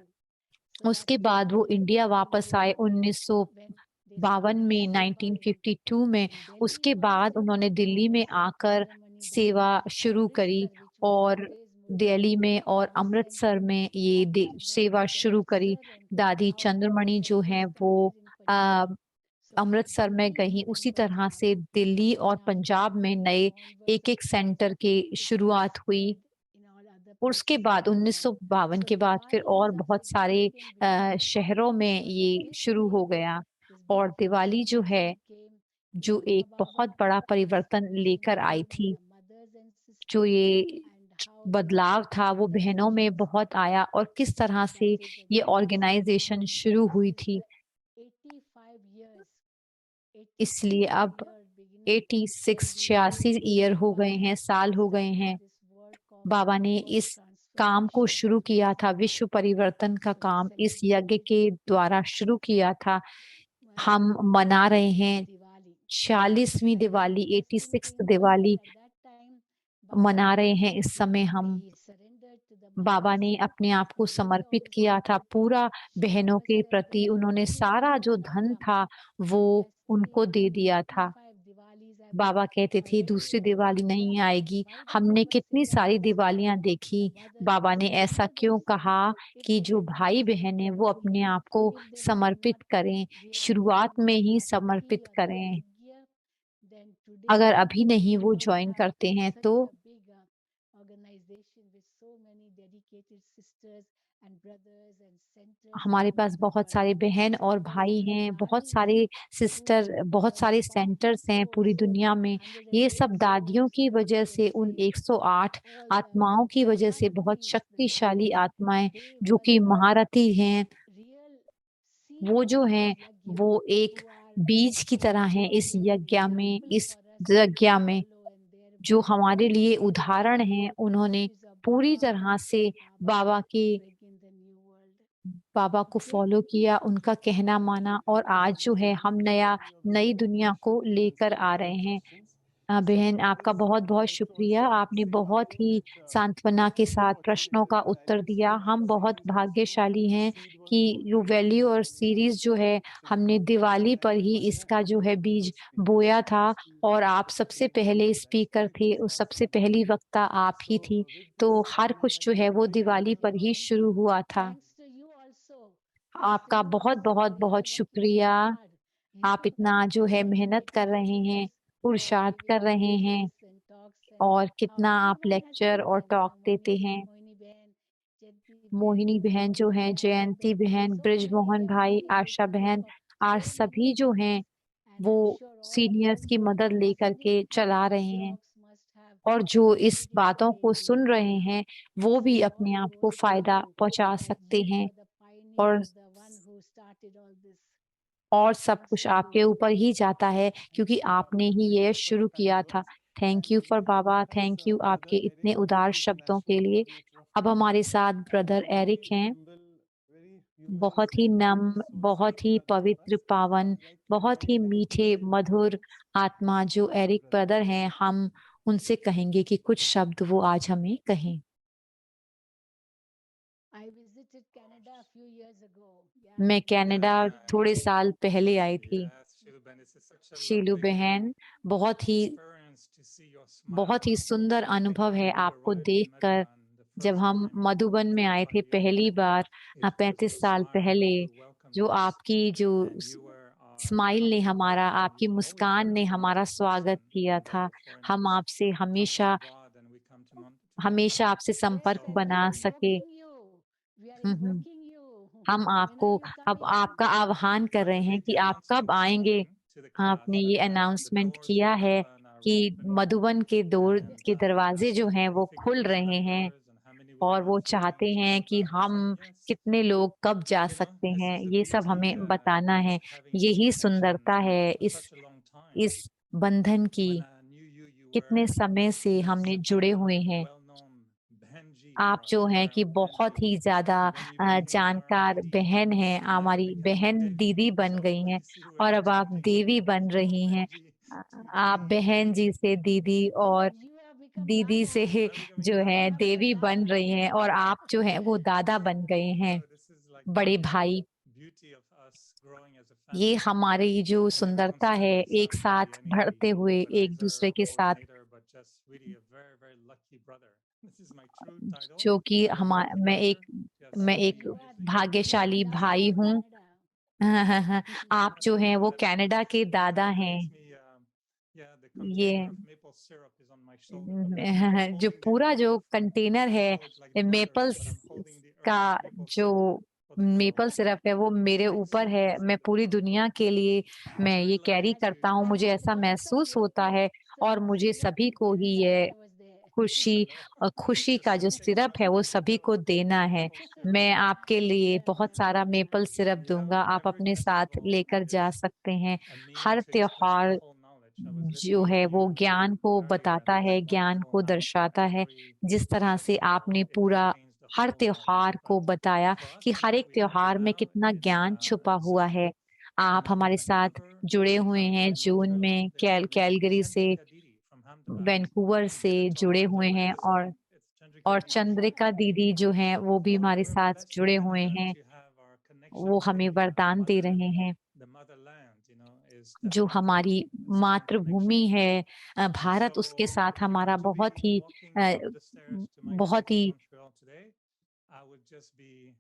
उसके बाद वो इंडिया वापस आए 1952 में, 1952 में। उसके बाद उन्होंने दिल्ली में आकर सेवा शुरू करी और दिल्ली में और अमृतसर में ये सेवा शुरू करी। दादी चंद्रमणि जो है वो अमृतसर में गई। उसी तरह से दिल्ली और पंजाब में नए एक एक सेंटर की शुरुआत हुई। और उसके बाद 1952 के बाद फिर और बहुत सारे शहरों में ये शुरू हो गया। और दिवाली जो है, जो एक बहुत बड़ा परिवर्तन लेकर आई थी, जो ये बदलाव था वो बहनों में बहुत आया। और किस तरह से ये ऑर्गेनाइजेशन शुरू हुई थी, इसलिए अब 86 ईयर हो गए हैं, साल हो गए हैं। बाबा ने इस काम को शुरू किया था, विश्व परिवर्तन का काम इस यज्ञ के द्वारा शुरू किया था। हम मना रहे हैं 40वीं दिवाली, 86th दिवाली मना रहे हैं। इस समय हम बाबा ने अपने आप को समर्पित किया था पूरा बहनों के प्रति। उन्होंने सारा जो धन था वो उनको दे दिया था। बाबा कहते थे दूसरी दिवाली नहीं आएगी। हमने कितनी सारी दिवालियां देखी। बाबा ने ऐसा क्यों कहा कि जो भाई बहन है वो अपने आप को समर्पित करें, शुरुआत में ही समर्पित करें। अगर अभी नहीं वो ज्वाइन करते हैं तो हमारे पास बहुत सारे बहन और भाई हैं, बहुत सारे सिस्टर, बहुत सारे सेंटर्स हैं पूरी दुनिया में। ये सब दादियों की वजह से, उन 108 आत्माओं की वजह से, बहुत शक्तिशाली आत्माएं जो कि महारथी हैं, वो जो हैं वो एक बीज की तरह हैं इस यज्ञ में, इस यज्ञ में जो हमारे लिए उदाहरण हैं। उन्होंने पूरी तरह से बाबा को फॉलो किया, उनका कहना माना और आज जो है हम नई दुनिया को लेकर आ रहे हैं। बहन आपका बहुत बहुत शुक्रिया। आपने बहुत ही सांत्वना के साथ प्रश्नों का उत्तर दिया। हम बहुत भाग्यशाली हैं कि जो वैल्यू और सीरीज जो है हमने दिवाली पर ही इसका जो है बीज बोया था और आप सबसे पहले स्पीकर थे, उस सबसे पहली वक्ता आप ही थी। तो हर कुछ जो है वो दिवाली पर ही शुरू हुआ था। आपका बहुत बहुत बहुत शुक्रिया। आप इतना जो है मेहनत कर रहे हैं, पुरुषार्थ कर रहे हैं और कितना आप लेक्चर और टॉक देते हैं। मोहिनी बहन जो हैं, जयंती बहन, ब्रिजमोहन भाई, आशा बहन, आज सभी जो हैं वो सीनियर्स की मदद लेकर के चला रहे हैं और जो इस बातों को सुन रहे हैं वो भी अपने आप को फायदा पहुंचा सकते हैं और सब कुछ आपके ऊपर ही जाता है क्योंकि आपने ही ये शुरू किया था। Thank you for Baba, thank you आपके इतने उदार शब्दों के लिए। अब हमारे साथ ब्रदर एरिक हैं, बहुत ही नम्र, बहुत ही पवित्र, पावन, बहुत ही मीठे मधुर आत्मा जो एरिक ब्रदर हैं। हम उनसे कहेंगे कि कुछ शब्द वो आज हमें कहें। मैं कनाडा थोड़े साल पहले आई थी। शीलू बहन, बहुत ही सुंदर अनुभव है आपको देखकर। जब हम मधुबन में आए थे पहली बार 35 साल पहले, जो आपकी जो स्माइल ने आपकी मुस्कान ने हमारा स्वागत किया था। हम आपसे हमेशा आपसे संपर्क बना सके। हम आपको अब आपका आह्वान कर रहे हैं कि आप कब आएंगे। आपने ये अनाउंसमेंट किया है कि मधुबन के दरवाजे जो हैं वो खुल रहे हैं और वो चाहते हैं कि हम कितने लोग कब जा सकते हैं, ये सब हमें बताना है। यही सुंदरता है इस बंधन की। कितने समय से हमने जुड़े हुए हैं। आप जो हैं कि बहुत ही ज्यादा जानकार बहन हैं, हमारी बहन दीदी बन गई हैं और अब आप देवी बन रही हैं। आप बहन जी से दीदी और दीदी से जो है देवी बन रही हैं और आप जो है वो दादा बन गए हैं, बड़े भाई। ये हमारी जो सुंदरता है, एक साथ बढ़ते हुए एक दूसरे के साथ, जो कि मैं एक भाग्यशाली भाई हूँ। आप जो हैं वो कनाडा के दादा हैं। ये जो पूरा जो कंटेनर है का जो मेपल सिरप है वो मेरे ऊपर है। मैं पूरी दुनिया के लिए मैं ये कैरी करता हूँ। मुझे ऐसा महसूस होता है और मुझे सभी को ही ये खुशी का जो सिरप है वो सभी को देना है। मैं आपके लिए बहुत सारा मेपल सिरप दूंगा, आप अपने साथ लेकर जा सकते हैं। हर त्योहार जो है वो ज्ञान को बताता है, ज्ञान को दर्शाता है। जिस तरह से आपने पूरा हर त्योहार को बताया कि हर एक त्योहार में कितना ज्ञान छुपा हुआ है। आप हमारे साथ जुड़े हुए हैं जून में कैलगरी से, वैंकूवर से जुड़े हुए हैं, और चंद्रिका दीदी जो हैं वो भी हमारे साथ जुड़े हुए हैं। वो हमें वरदान दे रहे हैं। जो हमारी मातृभूमि है भारत, उसके साथ हमारा बहुत ही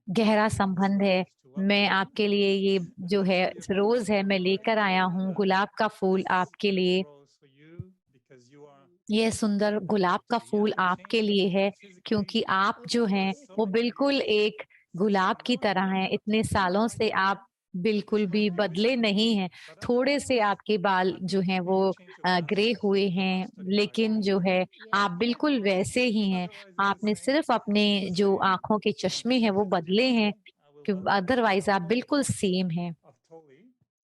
गहरा संबंध है। मैं आपके लिए ये जो है रोज है मैं लेकर आया हूँ, गुलाब का फूल आपके लिए। यह सुंदर गुलाब का फूल आपके लिए है, क्योंकि आप जो हैं वो बिल्कुल एक गुलाब की तरह हैं। इतने सालों से आप बिल्कुल भी बदले नहीं हैं। थोड़े से आपके बाल जो हैं वो ग्रे हुए हैं, लेकिन जो है आप बिल्कुल वैसे ही हैं। आपने सिर्फ अपने जो आंखों के चश्मे हैं वो बदले हैं, क्योंकि अदरवाइज आप बिल्कुल सेम हैं।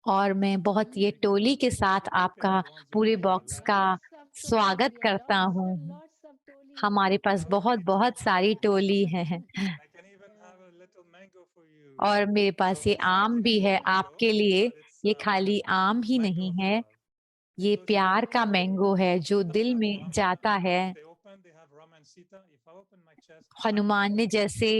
और मैं बहुत ये टोली के साथ आपका पूरे बॉक्स का स्वागत करता हूँ। हमारे पास बहुत बहुत सारी टोली है और मेरे पास ये आम भी है आपके लिए। ये खाली आम ही नहीं है, ये प्यार का मैंगो है जो दिल में जाता है। हनुमान ने जैसे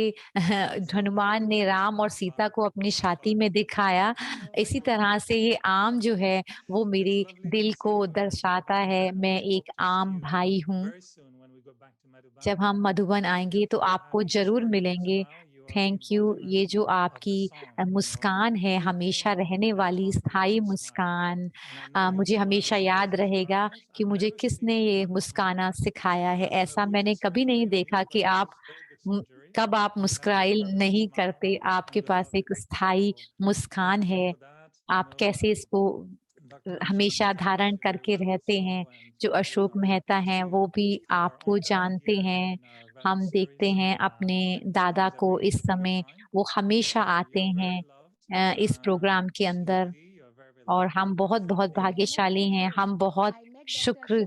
हनुमान ने राम और सीता को अपनी छाती में दिखाया, इसी तरह से ये आम जो है वो मेरे दिल को दर्शाता है। मैं एक आम भाई हूँ। जब हम मधुबन आएंगे तो आपको जरूर मिलेंगे। Thank you. ये जो आपकी मुस्कान है, हमेशा रहने वाली स्थायी मुस्कान, मुझे हमेशा याद रहेगा कि मुझे किसने ये मुस्काना सिखाया है। ऐसा मैंने कभी नहीं देखा कि कब आप मुस्कुराए नहीं करते। आपके पास एक स्थायी मुस्कान है। आप कैसे इसको हमेशा धारण करके रहते हैं। जो अशोक मेहता हैं वो भी आपको जानते हैं। हम देखते हैं अपने दादा को इस समय, वो हमेशा आते हैं इस प्रोग्राम के अंदर, और हम बहुत बहुत भाग्यशाली हैं। हम बहुत शुक्र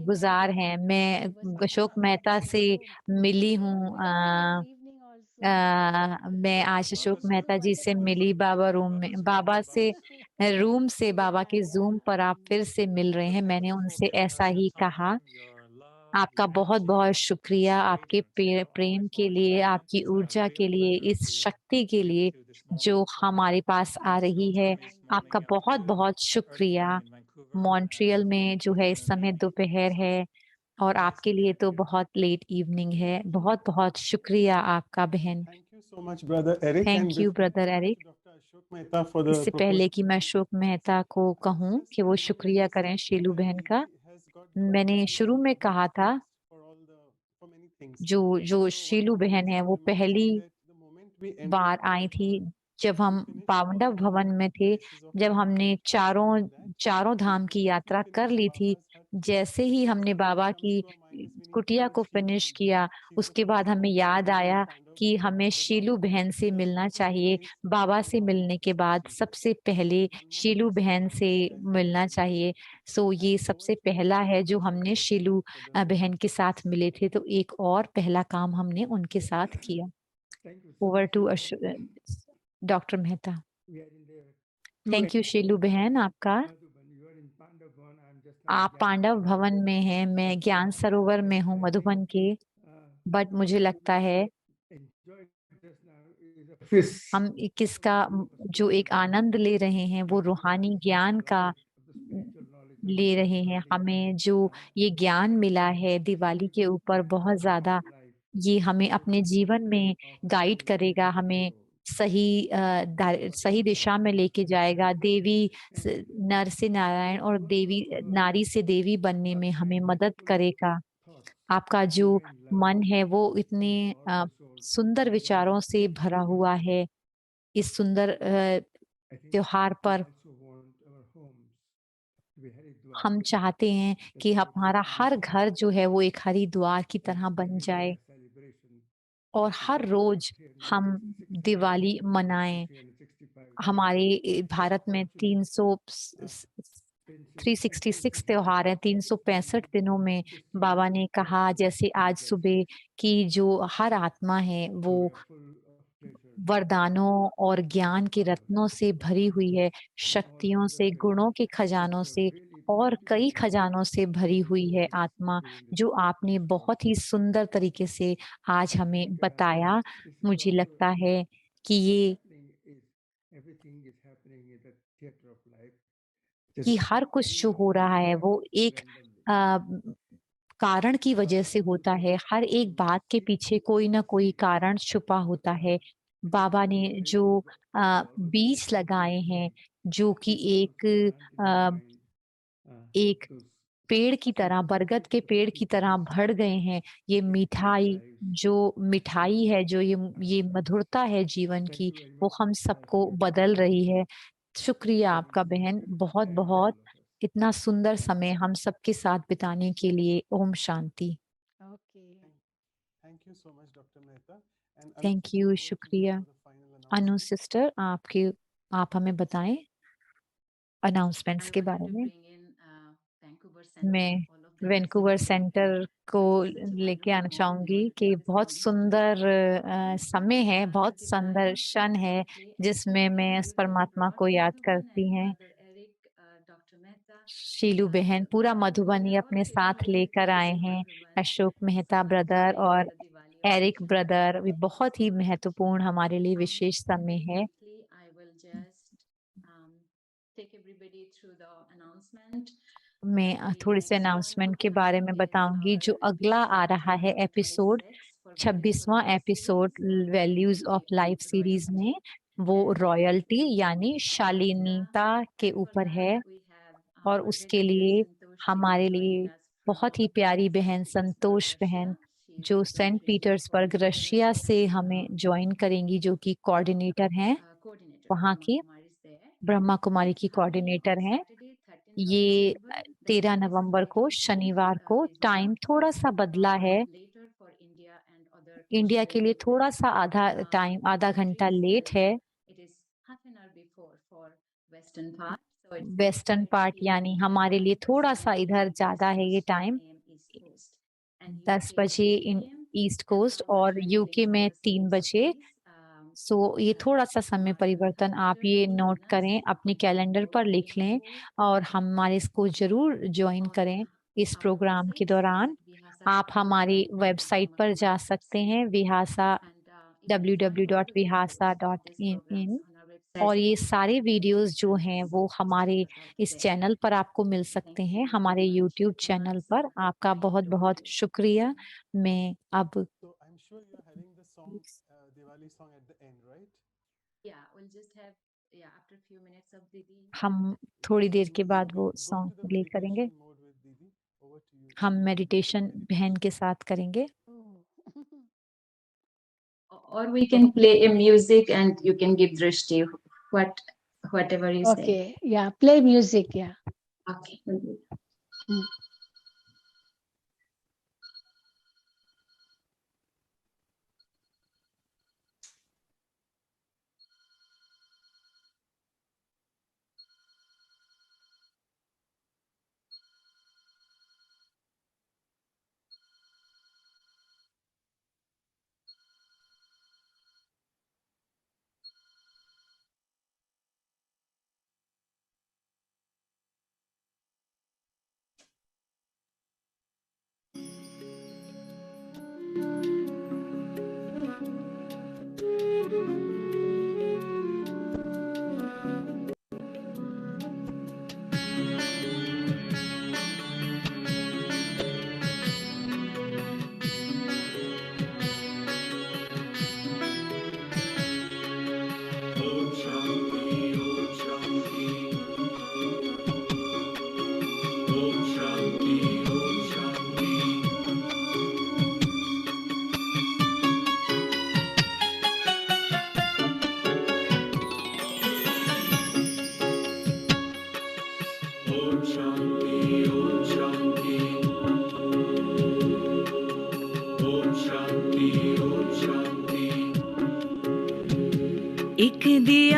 गुजार हैं। मैं अशोक मेहता से मिली हूँ। मैं आज अशोक मेहता जी से मिली बाबा रूम में, बाबा से रूम से, बाबा के जूम पर आप फिर से मिल रहे हैं। मैंने उनसे ऐसा ही कहा। आपका बहुत बहुत शुक्रिया आपके प्रेम के लिए, आपकी ऊर्जा के लिए, इस शक्ति के लिए जो हमारे पास आ रही है। आपका बहुत बहुत शुक्रिया। मॉन्ट्रियल में जो है इस समय दोपहर है और आपके लिए तो बहुत लेट इवनिंग है। बहुत बहुत शुक्रिया आपका बहन। Thank you brother Eric. इससे पहले कि मैं अशोक मेहता को कहूँ कि वो शुक्रिया करें शीलू बहन का, मैंने शुरू में कहा था जो शीलू बहन है वो पहली बार आई थी जब हम पांडव भवन में थे, जब हमने चारों धाम की यात्रा कर ली थी। जैसे ही हमने बाबा की कुटिया को फिनिश किया, उसके बाद हमें याद आया कि हमें शीलू बहन से मिलना चाहिए। बाबा से मिलने के बाद सबसे पहले शीलू बहन से मिलना चाहिए। सो ये सबसे पहला है जो हमने शीलू बहन के साथ मिले थे, तो एक और पहला काम हमने उनके साथ किया। Over to doctor Mehta. Thank you Shilu बहन आपका। आप पांडव भवन में हैं, मैं ज्ञान सरोवर में हूँ मधुबन के। बट मुझे लगता है हम किसका जो एक आनंद ले रहे हैं वो रूहानी ज्ञान का ले रहे हैं। हमें जो ये ज्ञान मिला है दिवाली के ऊपर बहुत ज्यादा, ये हमें अपने जीवन में गाइड करेगा, हमें सही दिशा में लेके जाएगा। देवी नर से नारायण और देवी नारी से देवी बनने में हमें मदद करेगा। आपका जो मन है वो इतने सुंदर विचारों से भरा हुआ है। इस सुंदर त्योहार पर हम चाहते हैं कि हमारा हर घर जो है वो एक हरिद्वार की तरह बन जाए और हर रोज हम दिवाली मनाएं। हमारे भारत में 366 त्योहार हैं, 365 दिनों में बाबा ने कहा, जैसे आज सुबह, कि जो हर आत्मा है वो वरदानों और ज्ञान के रत्नों से भरी हुई है, शक्तियों से, गुणों के खजानों से और कई खजानों से भरी हुई है आत्मा, जो आपने बहुत ही सुंदर तरीके से आज हमें बताया। मुझे लगता है कि ये कि हर कुछ जो हो रहा है वो एक आ, कारण की वजह से होता है। हर एक बात के पीछे कोई ना कोई कारण छुपा होता है। बाबा ने जो बीज लगाए हैं, जो कि एक पेड़ की तरह, बरगद के पेड़ की तरह बढ़ गए हैं। ये मिठाई है, जो ये मधुरता है जीवन की, वो हम सबको बदल रही है। शुक्रिया आपका बहन, बहुत बहुत, इतना सुंदर समय हम सबके साथ बिताने के लिए। Om Shanti. Okay. Thank you so much, Dr. Mehta. And thank Anushka, you, over to you शुक्रिया। for the final Anu announcement. Sister, आप हमें बताएं अनाउंसमेंट्स I के wanted बारे to में। bring in Vancouver Center. मैं All of them are Vancouver sitting over centre there. को So it's such a लेके आना wonderful moment चाहूंगी कि this बहुत morning to सुंदर celebrate समय है, बहुत at the सुंदर time क्षण है recently जिसमें शीलू मैं Didi इस will have परमात्मा brought को याद Madhuban करती and हैं। Brother Eric, Dr. Mehta. शीलू बहन पूरा मधुबन ये We are all अपने साथ celebrating लेकर आए Adi हैं। Madhuban Ashok Mehta brother today और on the Diwali Eric occasion. Brother, भी बहुत ही महत्वपूर्ण हमारे लिए विशेष समय Very है। quickly, I will just take everybody through the announcement. मैं The थोड़ी सी next one अनाउंसमेंट would के बारे में have is बताऊंगी। जो our अगला आ episode रहा है number episode 26 for Values for 26वां Life episode series, that values will of be life on series में, royalty. वो And रॉयल्टी this is यानी Adi Madhubanya. शालीनता के And for ऊपर है। that, we have और our उसके beloved dear लिए Santosh Ji हमारे joining लिए us बहुत from ही प्यारी St. बहन Petersburg, संतोष बहन, Russia. She is जो the Saint coordinator for Petersburg Russia International से हमें ज्वाइन करेंगी, जो कि कोऑर्डिनेटर हैं coordinator वहाँ Brahma की, Kumari is there. Brahma This Kumari is की happening on कोऑर्डिनेटर हैं। Saturday, 13th of ये November. The 13 time is नवंबर को slightly changed. शनिवार को It is now टाइम थोड़ा सा बदला है। later for India and other India के Asian लिए थोड़ा US. सा आधा घंटा countries, लेट है। and it is half an hour before for Western part. So it's western 8:30 part p.m. यानी हमारे लिए थोड़ा सा इधर ज्यादा है ये time, 10 a.m. East Coast. And 10 UK बजे 3 इन p.m. East And Coast our और friends यूके living में overseas, 3 बजे। please सो ये थोड़ा सा समय mark your परिवर्तन आप calendar ये to नोट join us करें, अपने on कैलेंडर पर 24 लिख लें और हमारे इसको जरूर ज्वाइन on करें इस our प्रोग्राम के website, दौरान। आप हमारी वेबसाइट पर जा सकते हैं, विहासा and you can find all the videos of these www.vihasa.in, programs on our website. और ये सारे वीडियोस जो हैं वो हमारे इस चैनल पर आपको मिल सकते Thank हैं, you हमारे very much. यूट्यूब चैनल पर। आपका बहुत बहुत शुक्रिया। मैं अब So I'm sure you're having the song, Diwali song at the end, right? Yeah, we'll just have after a few minutes of Didi. हम थोड़ी देर के So बाद वो we'll go song into the play करेंगे। meditation mode with Didi. Over to you. हम Didi, meditation for the बहन meditation. के साथ करेंगे। Oh. Or we can play a music and you can give drishti, whatever you say. Okay. Yeah. Play music. Yeah. Okay. we'll do that. Mm.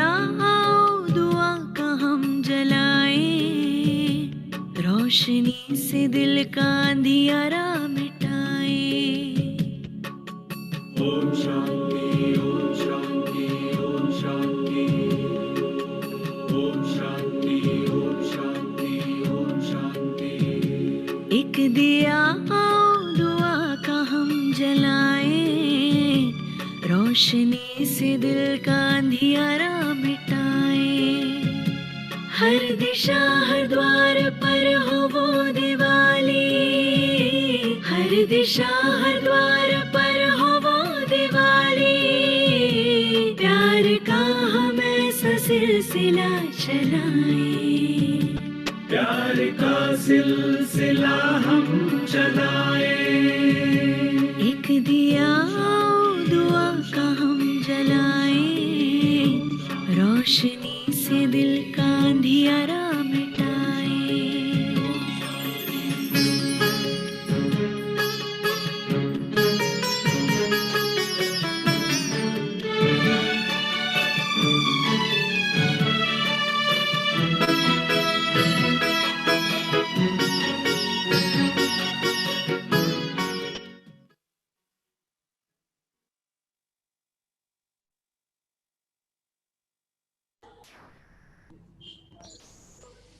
आओ दुआ का हम जलाएं, रोशनी से दिल का अंधियारा मिटाएं। ओम शांति ओम शांति ओम शांति ओम शांति ओम शांति ओम शांति। एक दिया आओ दुआ का हम जलाएं, रोशनी से दिल का अंधियारा मिटाएं। हर दिशा हर द्वार पर हो वो दिवाली, हर दिशा हर द्वार पर हो वो दिवाली। प्यार का हम ऐसा सिलसिला चलाएं, प्यार का सिलसिला हम चलाएं। एक दिया दुआ का हम जलाएं, रोशनी से दिल का अंधियारा मिटाएं।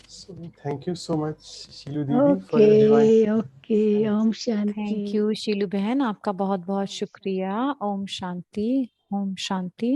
So thank you so much, Shilu Didi, for your divine. Okay. Om Shanti. Thank you Shilu बहन, आपका बहुत बहुत शुक्रिया। ओम शांति ओम शांति।